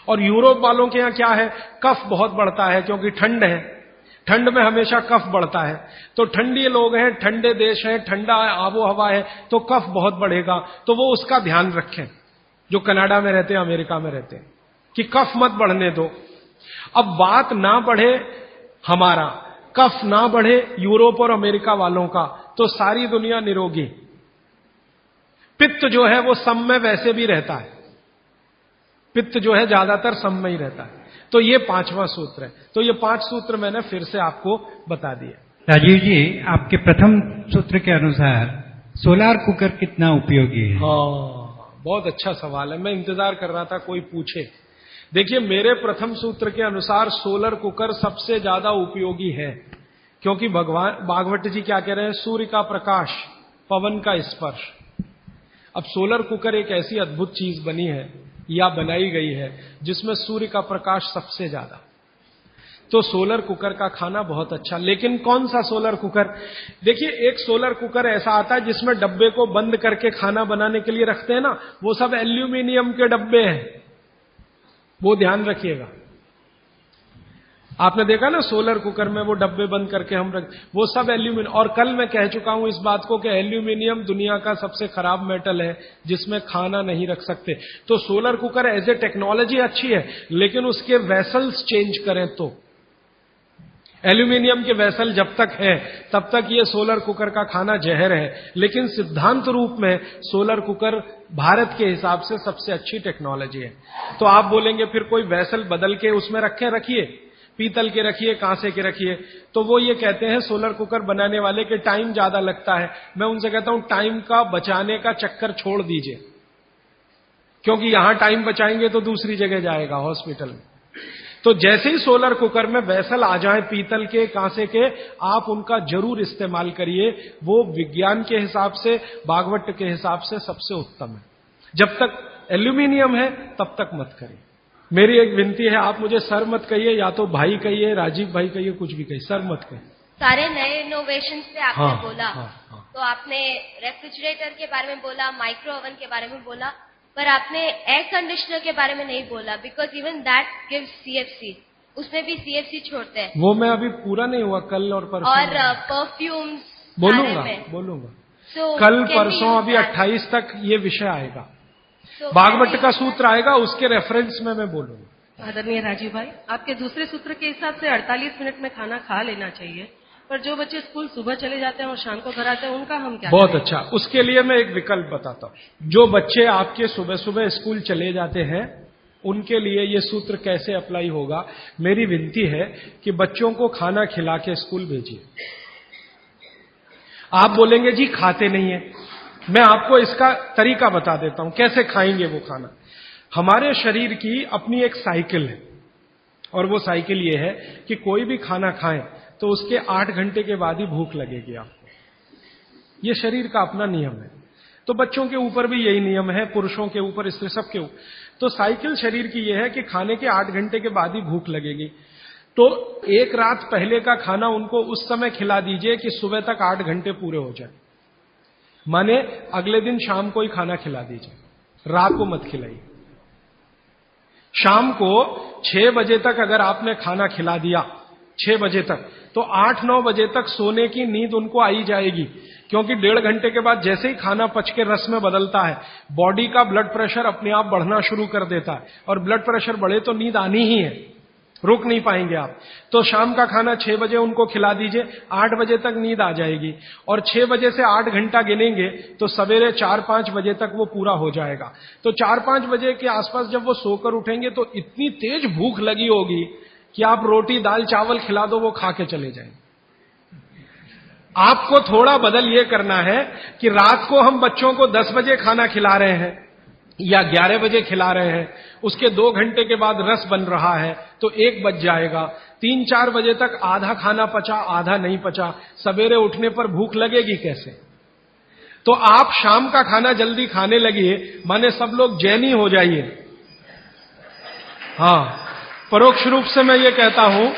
और यूरोप वालों के यहां क्या है, कफ बहुत बढ़ता है क्योंकि ठंड है, ठंड में हमेशा कफ बढ़ता है। तो ठंडी लोग हैं, ठंडे देश हैं, ठंडा आबो हवा है, तो कफ बहुत बढ़ेगा। तो वो उसका ध्यान रखें, जो कनाडा में रहते हैं, अमेरिका में रहते हैं, कि कफ मत बढ़ने दो। अब बात ना बढ़े हमारा, कफ ना बढ़े यूरोप और अमेरिका वालों का, तो सारी दुनिया निरोगी। पित्त जो है वो सम में वैसे भी रहता है, पित्त जो है ज्यादातर सम में ही रहता है। तो ये 5वां सूत्र है। तो ये 5 सूत्र मैंने फिर से आपको बता दिया। राजीव जी, आपके प्रथम सूत्र के अनुसार सोलार कुकर कितना उपयोगी है? हाँ, बहुत अच्छा सवाल है, मैं इंतजार कर रहा था कोई पूछे। देखिए, मेरे प्रथम सूत्र के अनुसार सोलर कुकर सबसे ज्यादा उपयोगी है, क्योंकि भगवान भागवत जी क्या कह रहे हैं, सूर्य का प्रकाश, पवन का स्पर्श। अब सोलर कुकर एक ऐसी अद्भुत चीज बनी है या बनाई गई है जिसमें सूर्य का प्रकाश सबसे ज्यादा। तो सोलर कुकर का खाना बहुत अच्छा। लेकिन कौन सा सोलर कुकर? देखिए, एक सोलर कुकर ऐसा आता है जिसमें डब्बे को बंद करके खाना बनाने के लिए रखते हैं ना, वो सब एल्यूमिनियम के डब्बे हैं, वो ध्यान रखिएगा। आपने देखा ना सोलर कुकर में वो डब्बे बंद करके हम रख, वो सब एल्यूमिनियम। और कल मैं कह चुका हूं इस बात को कि एल्यूमिनियम दुनिया का सबसे खराब मेटल है जिसमें खाना नहीं रख सकते। तो solar cooker as a technology अच्छी है, लेकिन उसके वेसल्स चेंज करें तो। एल्यूमिनियम के वेसल जब तक है तब तक ये सोलर कुकर का खाना जहर है। लेकिन सिद्धांत रूप में सोलर कुकर भारत के हिसाब से सबसे अच्छी टेक्नोलॉजी है। तो आप बोलेंगे फिर कोई वेसल बदल के उसमें रखिए, पीतल के रखिए, कांसे के रखिए। तो वो ये कहते हैं सोलर कुकर बनाने वाले के टाइम ज्यादा लगता है। मैं उनसे कहता हूं टाइम का बचाने का चक्कर छोड़ दीजिए, क्योंकि यहां टाइम बचाएंगे तो दूसरी जगह जाएगा, हॉस्पिटल में। तो जैसे ही सोलर कुकर में वेसल आ जाए पीतल के, कांसे के, आप उनका जरूर इस्तेमाल करिए। वो विज्ञान के हिसाब से, भागवत के हिसाब से सबसे उत्तम है। जब तक एल्यूमिनियम है तब तक मत करिए। मेरी एक विनती है, आप मुझे सर मत कहिए, या तो भाई कहिए, राजीव भाई कहिए, कुछ भी कहिए, सर मत कहिए। सारे नए इनोवेशन पे आपने हाँ, बोला। हाँ। तो आपने रेफ्रिजरेटर के बारे में बोला, माइक्रो ओवन के बारे में बोला, पर आपने एयर कंडीशनर के बारे में नहीं बोला, because even that gives CFC, उसमें भी सीएफसी छोड़ते हैं। वो मैं अभी पूरा नहीं हुआ, कल और परसों। और परफ्यूम्स बोलूंगा कल परसों, अभी 28 तक ये विषय आएगा। भागवत का सूत्र आएगा, उसके रेफरेंस में मैं बोलूंगा। आदरणीय राजीव भाई, आपके दूसरे सूत्र के हिसाब से 48 मिनट में खाना खा लेना चाहिए, पर जो बच्चे स्कूल सुबह चले जाते हैं और शाम को घर आते हैं, उनका हम क्या बहुत अच्छा, उसके लिए मैं एक विकल्प बताता हूं। जो बच्चे आपके सुबह सुबह स्कूल चले जाते हैं, उनके लिए ये सूत्र कैसे अप्लाई होगा। मेरी विनती है कि बच्चों को खाना खिला के स्कूल भेजिए। आप बोलेंगे जी खाते नहीं है, मैं आपको इसका तरीका बता देता हूं कैसे खाएंगे वो खाना। हमारे शरीर की अपनी एक साइकिल है। और वो साइकिल ये है कि कोई भी खाना खाएं तो उसके 8 घंटे के बाद ही भूख लगेगी आपको। ये शरीर का अपना नियम है। तो बच्चों के ऊपर भी यही नियम है, पुरुषों के ऊपर, स्त्री, सबके ऊपर। तो साइकिल शरीर की यह है कि खाने के 8 घंटे के बाद ही भूख लगेगी। तो एक रात पहले का खाना उनको उस समय खिला दीजिए कि सुबह तक 8 घंटे पूरे हो जाए। माने अगले दिन शाम को ही खाना खिला दीजिए, रात को मत खिलाइए। शाम को 6 बजे तक अगर आपने खाना खिला दिया, 6 बजे तक, तो 8-9 बजे तक सोने की नींद उनको आई जाएगी। क्योंकि 1.5 घंटे के बाद जैसे ही खाना पच के रस में बदलता है, बॉडी का ब्लड प्रेशर अपने आप बढ़ना शुरू कर देता है, और ब्लड प्रेशर बढ़े तो नींद आनी ही है, रुक नहीं पाएंगे आप। तो शाम का खाना 6 बजे उनको खिला दीजिए, 8 बजे तक नींद आ जाएगी, और 6 बजे से 8 घंटा गिनेंगे तो सवेरे 4-5 बजे तक वो पूरा हो जाएगा। तो 4-5 बजे के आसपास जब वो सोकर उठेंगे तो इतनी तेज भूख लगी होगी कि आप रोटी दाल चावल खिला दो, वो खा के चले जाएंगे। आपको थोड़ा बदल ये करना है कि रात को हम बच्चों को 10 बजे खाना खिला रहे हैं या 11 बजे खिला रहे हैं, उसके 2 घंटे के बाद रस बन रहा है तो 1 बज जाएगा। 3-4 बजे तक आधा खाना पचा, आधा नहीं पचा, सवेरे उठने पर भूख लगेगी कैसे? तो आप शाम का खाना जल्दी खाने लगिए, माने सब लोग जैनी हो जाइए। हाँ, परोक्ष रूप से मैं ये कहता हूं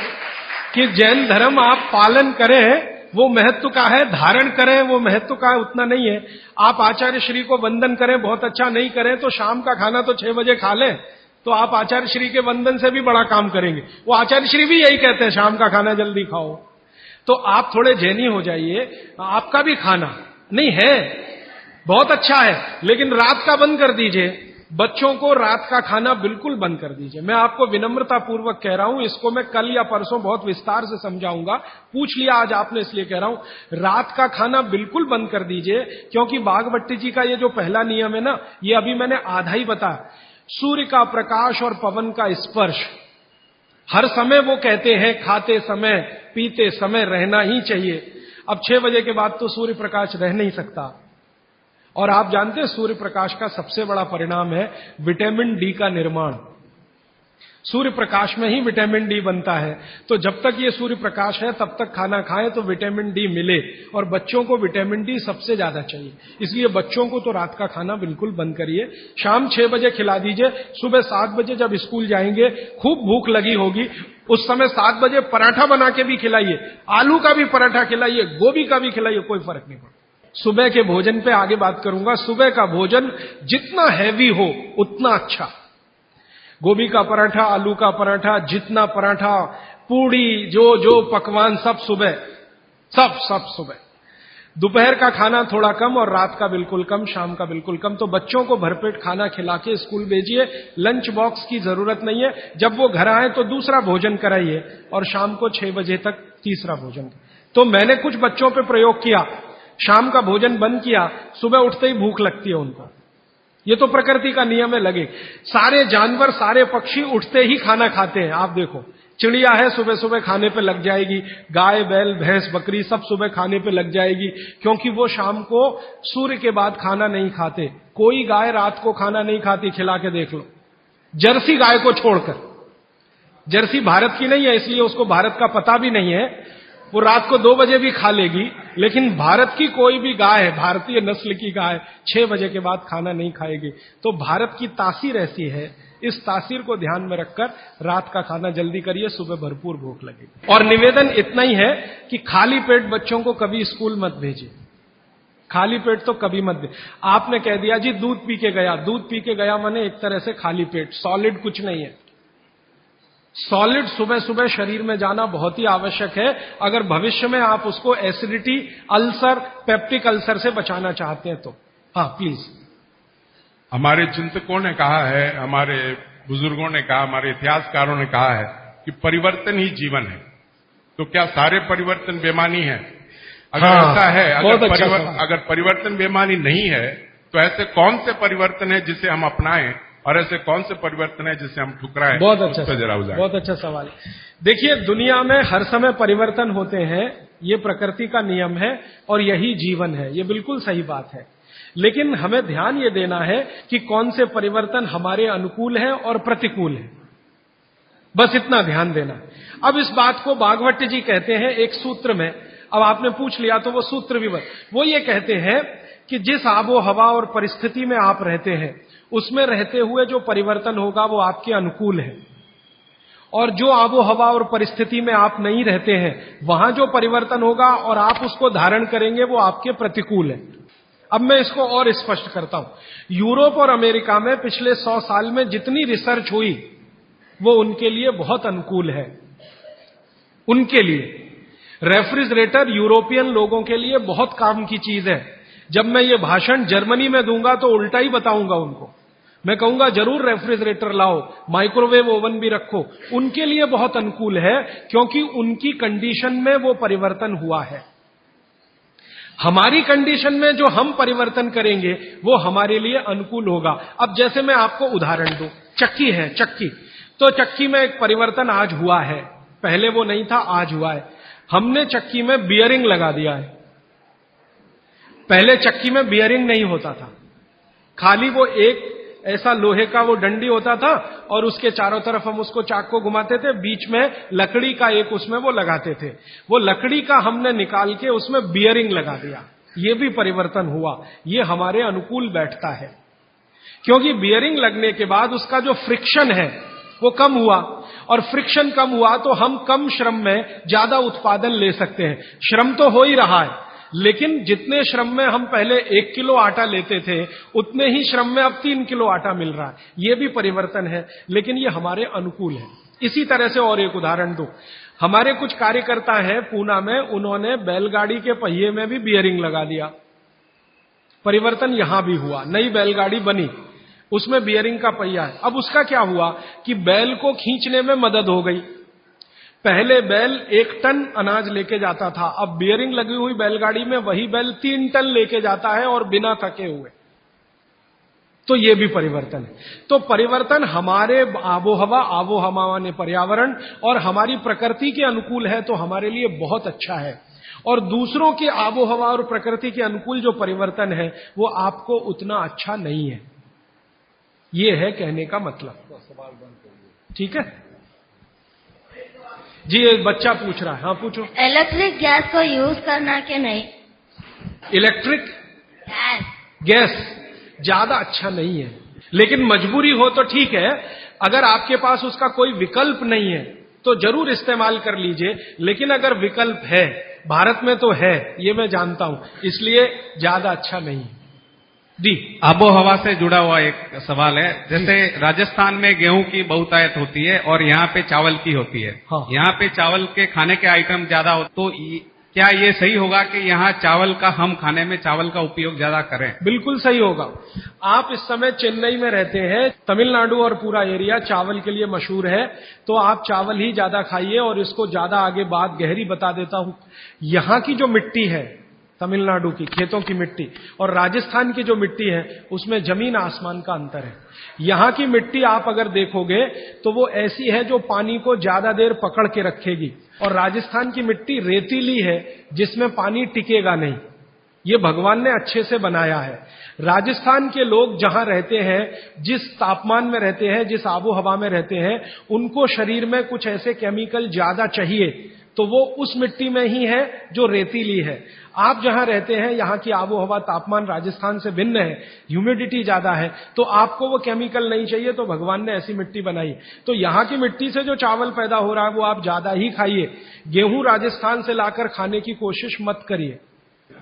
कि जैन धर्म आप पालन करें, वो महत्व का है, धारण करें वो महत्व का है, उतना नहीं है। आप आचार्य श्री को वंदन करें, बहुत अच्छा, नहीं करें तो शाम का खाना तो 6 बजे खा लें, तो आप आचार्य श्री के वंदन से भी बड़ा काम करेंगे। वो आचार्य श्री भी यही कहते हैं, शाम का खाना जल्दी खाओ। तो आप थोड़े जैनी हो जाइए। आपका भी खाना नहीं है, बहुत अच्छा है, लेकिन रात का बंद कर दीजिए। बच्चों को रात का खाना बिल्कुल बंद कर दीजिए। मैं आपको विनम्रता पूर्वक कह रहा हूं, इसको मैं कल या परसों बहुत विस्तार से समझाऊंगा, पूछ लिया आज आपने इसलिए कह रहा हूं। रात का खाना बिल्कुल बंद कर दीजिए, क्योंकि बागभट्टी जी का ये जो पहला नियम है ना, ये अभी मैंने आधा ही बताया। सूर्य का प्रकाश और पवन का स्पर्श हर समय वो कहते हैं खाते समय पीते समय रहना ही चाहिए। अब 6 बजे के बाद तो सूर्य प्रकाश रह नहीं सकता, और आप जानते हैं सूर्य प्रकाश का सबसे बड़ा परिणाम है विटामिन डी का निर्माण। सूर्य प्रकाश में ही विटामिन डी बनता है। तो जब तक ये सूर्य प्रकाश है तब तक खाना खाएं तो विटामिन डी मिले, और बच्चों को विटामिन डी सबसे ज्यादा चाहिए। इसलिए बच्चों को तो रात का खाना बिल्कुल बंद करिए, शाम 6 बजे खिला दीजिए। सुबह 7 बजे जब स्कूल जाएंगे, खूब भूख लगी होगी, उस समय 7 बजे पराठा बना के भी खिलाइए, आलू का भी पराठा खिलाइए, गोभी का भी खिलाइए, कोई फर्क नहीं पड़ता। सुबह के भोजन पे आगे बात करूंगा। सुबह का भोजन जितना हैवी हो उतना अच्छा। गोभी का पराठा, आलू का पराठा, जितना पराठा, पूड़ी, जो पकवान सब सुबह, सब सुबह। दोपहर का खाना थोड़ा कम और रात का बिल्कुल कम, शाम का बिल्कुल कम। तो बच्चों को भरपेट खाना खिला के स्कूल भेजिए। लंच बॉक्स की जरूरत नहीं है। जब वो घर आए तो दूसरा भोजन कराइए, और शाम को 6 बजे तक तीसरा भोजन। तो मैंने कुछ बच्चों पे प्रयोग किया, शाम का भोजन बंद किया, सुबह उठते ही भूख लगती है उनको। ये तो प्रकृति का नियम है, लगे। सारे जानवर, सारे पक्षी उठते ही खाना खाते हैं। आप देखो, चिड़िया है सुबह सुबह खाने पे लग जाएगी, गाय बैल भैंस बकरी सब सुबह खाने पे लग जाएगी, क्योंकि वो शाम को सूर्य के बाद खाना नहीं खाते। कोई गाय रात को खाना नहीं खाती, खिला के देख लो, जर्सी गाय को छोड़कर। जर्सी भारत की नहीं है, इसलिए उसको भारत का पता भी नहीं है, वो रात को 2 बजे भी खा लेगी। लेकिन भारत की कोई भी गाय है, भारतीय नस्ल की गाय 6 बजे के बाद खाना नहीं खाएगी। तो भारत की तासीर ऐसी है, इस तासीर को ध्यान में रखकर रात का खाना जल्दी करिए, सुबह भरपूर भूख लगेगी। और निवेदन इतना ही है कि खाली पेट बच्चों को कभी स्कूल मत भेजिए, खाली पेट तो कभी मत भेजिए। आपने कह दिया जी दूध पी के गया, दूध पी के गया माने एक तरह से खाली पेट, सॉलिड कुछ नहीं है। सॉलिड सुबह सुबह शरीर में जाना बहुत ही आवश्यक है, अगर भविष्य में आप उसको एसिडिटी, अल्सर, पेप्टिक अल्सर से बचाना चाहते हैं तो। हाँ प्लीज। हमारे चिंतकों ने कहा है, हमारे बुजुर्गों ने कहा, हमारे इतिहासकारों ने कहा है कि परिवर्तन ही जीवन है। तो क्या सारे परिवर्तन बेमानी है? अगर ऐसा है, अगर परिवर्तन बेमानी नहीं है, तो ऐसे कौन से परिवर्तन है जिसे हम अपनाएं, और ऐसे कौन से परिवर्तन है जिसे हम ठुकराएं? बहुत अच्छा सवाल। देखिए, दुनिया में हर समय परिवर्तन होते हैं, ये प्रकृति का नियम है और यही जीवन है, ये बिल्कुल सही बात है। लेकिन हमें ध्यान ये देना है कि कौन से परिवर्तन हमारे अनुकूल हैं और प्रतिकूल हैं। बस इतना ध्यान देना। अब इस बात को भागवत जी कहते हैं एक सूत्र में, अब आपने पूछ लिया तो वो सूत्र भी वो ये कहते हैं कि जिस आबो हवा और परिस्थिति में आप रहते हैं उसमें रहते हुए जो परिवर्तन होगा वो आपके अनुकूल है, और जो आबो हवा और परिस्थिति में आप नहीं रहते हैं वहां जो परिवर्तन होगा और आप उसको धारण करेंगे वो आपके प्रतिकूल है। अब मैं इसको और स्पष्ट करता हूं। यूरोप और अमेरिका में पिछले 100 साल में जितनी रिसर्च हुई वो उनके लिए बहुत अनुकूल है। उनके लिए रेफ्रिजरेटर यूरोपियन लोगों के लिए बहुत काम की चीज है। जब मैं ये भाषण जर्मनी में दूंगा तो उल्टा ही बताऊंगा उनको। मैं कहूंगा जरूर रेफ्रिजरेटर लाओ, माइक्रोवेव ओवन भी रखो। उनके लिए बहुत अनुकूल है क्योंकि उनकी कंडीशन में वो परिवर्तन हुआ है। हमारी कंडीशन में जो हम परिवर्तन करेंगे वो हमारे लिए अनुकूल होगा। अब जैसे मैं आपको उदाहरण दूं, चक्की है, चक्की तो चक्की में एक परिवर्तन आज हुआ है, पहले वो नहीं था, आज हुआ है। हमने चक्की में बियरिंग लगा दिया है। पहले चक्की में बियरिंग नहीं होता था, खाली वो एक ऐसा लोहे का वो डंडी होता था और उसके चारों तरफ हम उसको चाक को घुमाते थे, बीच में लकड़ी का एक उसमें वो लगाते थे। वो लकड़ी का हमने निकाल के उसमें बियरिंग लगा दिया, ये भी परिवर्तन हुआ। ये हमारे अनुकूल बैठता है क्योंकि बियरिंग लगने के बाद उसका जो फ्रिक्शन है वो कम हुआ, और फ्रिक्शन कम हुआ तो हम कम श्रम में ज्यादा उत्पादन ले सकते हैं। श्रम तो हो ही रहा है, लेकिन जितने श्रम में हम पहले 1 किलो आटा लेते थे उतने ही श्रम में अब 3 किलो आटा मिल रहा है। ये भी परिवर्तन है, लेकिन ये हमारे अनुकूल है। इसी तरह से और एक उदाहरण दूं, हमारे कुछ कार्यकर्ता हैं पूना में, उन्होंने बैलगाड़ी के पहिए में भी बियरिंग लगा दिया। परिवर्तन यहां भी हुआ, नई बैलगाड़ी बनी, उसमें बियरिंग का पहिया है। अब उसका क्या हुआ कि बैल को खींचने में मदद हो गई। पहले बैल 1 टन अनाज लेके जाता था, अब बियरिंग लगी हुई बैलगाड़ी में वही बैल 3 टन लेके जाता है और बिना थके हुए। तो ये भी परिवर्तन है। तो परिवर्तन हमारे आबो हवा ने पर्यावरण और हमारी प्रकृति के अनुकूल है तो हमारे लिए बहुत अच्छा है, और दूसरों के आबो हवा और प्रकृति के अनुकूल जो परिवर्तन है वो आपको उतना अच्छा नहीं है। ये है कहने का मतलब। ठीक है जी, एक बच्चा पूछ रहा है। हाँ पूछो। इलेक्ट्रिक गैस को यूज करना कि नहीं? इलेक्ट्रिक गैस ज्यादा अच्छा नहीं है, लेकिन मजबूरी हो तो ठीक है। अगर आपके पास उसका कोई विकल्प नहीं है तो जरूर इस्तेमाल कर लीजिए, लेकिन अगर विकल्प है, भारत में तो है, ये मैं जानता हूं, इसलिए ज्यादा अच्छा नहीं है। जी, आबो हवा से जुड़ा हुआ एक सवाल है। जैसे राजस्थान में गेहूं की बहुतायत होती है और यहाँ पे चावल की होती है। हाँ। यहाँ पे चावल के खाने के आइटम ज्यादा हो, तो क्या ये सही होगा कि यहाँ चावल का, हम खाने में चावल का उपयोग ज्यादा करें? बिल्कुल सही होगा। आप इस समय चेन्नई में रहते हैं, तमिलनाडु और पूरा एरिया चावल के लिए मशहूर है, तो आप चावल ही ज्यादा खाइए। और इसको ज्यादा आगे बात गहरी बता देता हूं। यहाँ की जो मिट्टी है, तमिलनाडु की खेतों की मिट्टी और राजस्थान की जो मिट्टी है, उसमें जमीन आसमान का अंतर है। यहां की मिट्टी आप अगर देखोगे तो वो ऐसी है जो पानी को ज्यादा देर पकड़ के रखेगी, और राजस्थान की मिट्टी रेतीली है जिसमें पानी टिकेगा नहीं। ये भगवान ने अच्छे से बनाया है। राजस्थान के लोग जहां रहते हैं, जिस तापमान में रहते हैं, जिस आबो हवा में रहते हैं, उनको शरीर में कुछ ऐसे केमिकल ज्यादा चाहिए, तो वो उस मिट्टी में ही है जो रेतीली है। आप जहां रहते हैं, यहां की आबो हवा तापमान राजस्थान से भिन्न है, ह्यूमिडिटी ज्यादा है, तो आपको वो केमिकल नहीं चाहिए, तो भगवान ने ऐसी मिट्टी बनाई। तो यहां की मिट्टी से जो चावल पैदा हो रहा है वो आप ज्यादा ही खाइए। गेहूं राजस्थान से लाकर खाने की कोशिश मत करिए।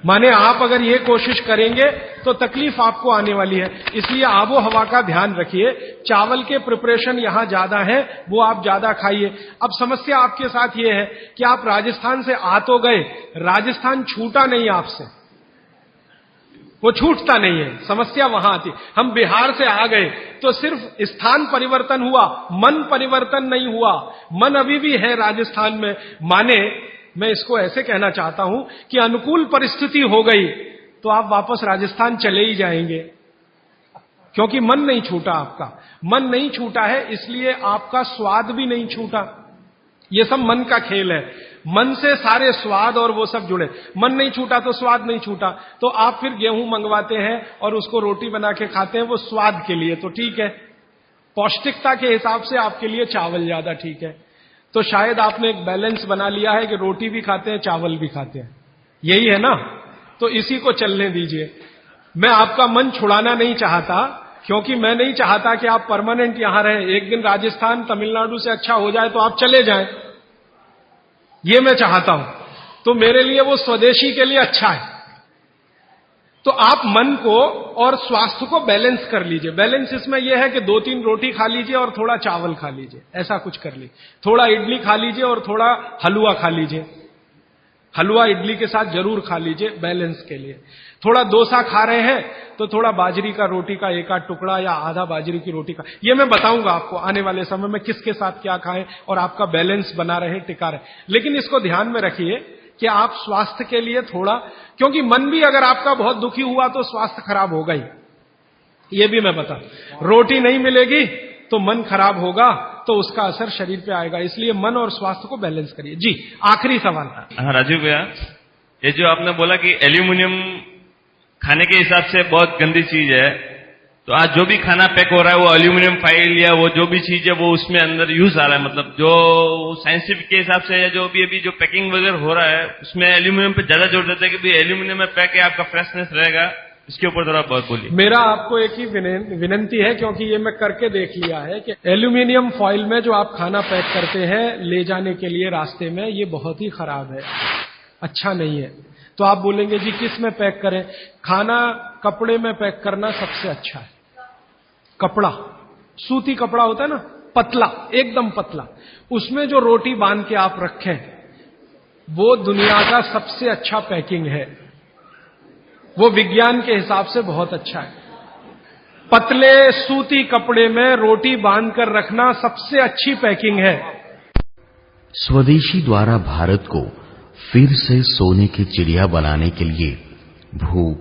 माने आप अगर ये कोशिश करेंगे तो तकलीफ आपको आने वाली है। इसलिए आबो हवा का ध्यान रखिए। चावल के प्रिपरेशन यहां ज्यादा है, वो आप ज्यादा खाइए। अब समस्या आपके साथ ये है कि आप राजस्थान से आ तो गए, राजस्थान छूटा नहीं आपसे, वो छूटता नहीं है। समस्या वहां आती। हम बिहार से आ गए तो सिर्फ स्थान परिवर्तन हुआ, मन परिवर्तन नहीं हुआ। मन अभी भी है राजस्थान में। माने मैं इसको ऐसे कहना चाहता हूं कि अनुकूल परिस्थिति हो गई तो आप वापस राजस्थान चले ही जाएंगे, क्योंकि मन नहीं छूटा। आपका मन नहीं छूटा है, इसलिए आपका स्वाद भी नहीं छूटा। ये सब मन का खेल है। मन से सारे स्वाद और वो सब जुड़े। मन नहीं छूटा तो स्वाद नहीं छूटा। तो आप फिर गेहूं मंगवाते हैं और उसको रोटी बना के खाते हैं, वो स्वाद के लिए, तो ठीक है। पौष्टिकता के हिसाब से आपके लिए चावल ज्यादा ठीक है। तो शायद आपने एक बैलेंस बना लिया है कि रोटी भी खाते हैं, चावल भी खाते हैं, यही है ना? तो इसी को चलने दीजिए। मैं आपका मन छुड़ाना नहीं चाहता, क्योंकि मैं नहीं चाहता कि आप परमानेंट यहां रहें। एक दिन राजस्थान तमिलनाडु से अच्छा हो जाए तो आप चले जाएं, ये मैं चाहता हूं। तो मेरे लिए वो स्वदेशी के लिए अच्छा है। तो आप मन को और स्वास्थ्य को बैलेंस कर लीजिए। बैलेंस इसमें यह है कि 2-3 रोटी खा लीजिए और थोड़ा चावल खा लीजिए, ऐसा कुछ कर लीजिए। थोड़ा इडली खा लीजिए और थोड़ा हलवा खा लीजिए। हलवा इडली के साथ जरूर खा लीजिए बैलेंस के लिए। थोड़ा डोसा खा रहे हैं तो थोड़ा बाजरी का रोटी का एक आध टुकड़ा या आधा बाजरी की रोटी का। ये मैं बताऊंगा आपको आने वाले समय में किसके साथ क्या खाएं और आपका बैलेंस बना रहे, टिका रहे। लेकिन इसको ध्यान में रखिए कि आप स्वास्थ्य के लिए थोड़ा, क्योंकि मन भी अगर आपका बहुत दुखी हुआ तो स्वास्थ्य खराब होगा ही, ये भी मैं बता। रोटी नहीं मिलेगी तो मन खराब होगा, तो उसका असर शरीर पे आएगा। इसलिए मन और स्वास्थ्य को बैलेंस करिए। जी, आखिरी सवाल। हाँ राजीव भैया, ये जो आपने बोला कि एल्यूमिनियम खाने के हिसाब से बहुत गंदी चीज है, तो आज जो भी खाना पैक हो रहा है वो एल्यूमिनियम फॉइल या वो जो भी चीज है वो उसमें अंदर यूज आ रहा है, मतलब जो साइंटिफिक के हिसाब से या जो भी अभी जो पैकिंग वगैरह हो रहा है उसमें एल्यूमिनियम पे ज्यादा जोर देता है कि भाई एल्यूमिनियम में पैक है, आपका फ्रेशनेस रहेगा। इसके ऊपर थोड़ा बहुत बोलिए। मेरा आपको एक ही विनंती है, क्योंकि ये मैं करके देख लिया है कि एल्यूमिनियम फॉइल में जो आप खाना पैक करते हैं ले जाने के लिए रास्ते में, ये बहुत ही खराब है, अच्छा नहीं है। तो आप बोलेंगे जी किस में पैक करें? खाना कपड़े में पैक करना सबसे अच्छा है। कपड़ा, सूती कपड़ा होता है ना, पतला, एकदम पतला, उसमें जो रोटी बांध के आप रखें वो दुनिया का सबसे अच्छा पैकिंग है। वो विज्ञान के हिसाब से बहुत अच्छा है। पतले सूती कपड़े में रोटी बांधकर रखना सबसे अच्छी पैकिंग है। स्वदेशी द्वारा भारत को फिर से सोने की चिड़िया बनाने के लिए भूख,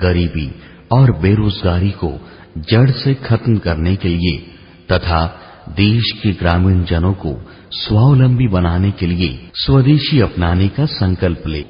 गरीबी और बेरोजगारी को जड़ से खत्म करने के लिए तथा देश के ग्रामीण जनों को स्वावलंबी बनाने के लिए स्वदेशी अपनाने का संकल्प ले।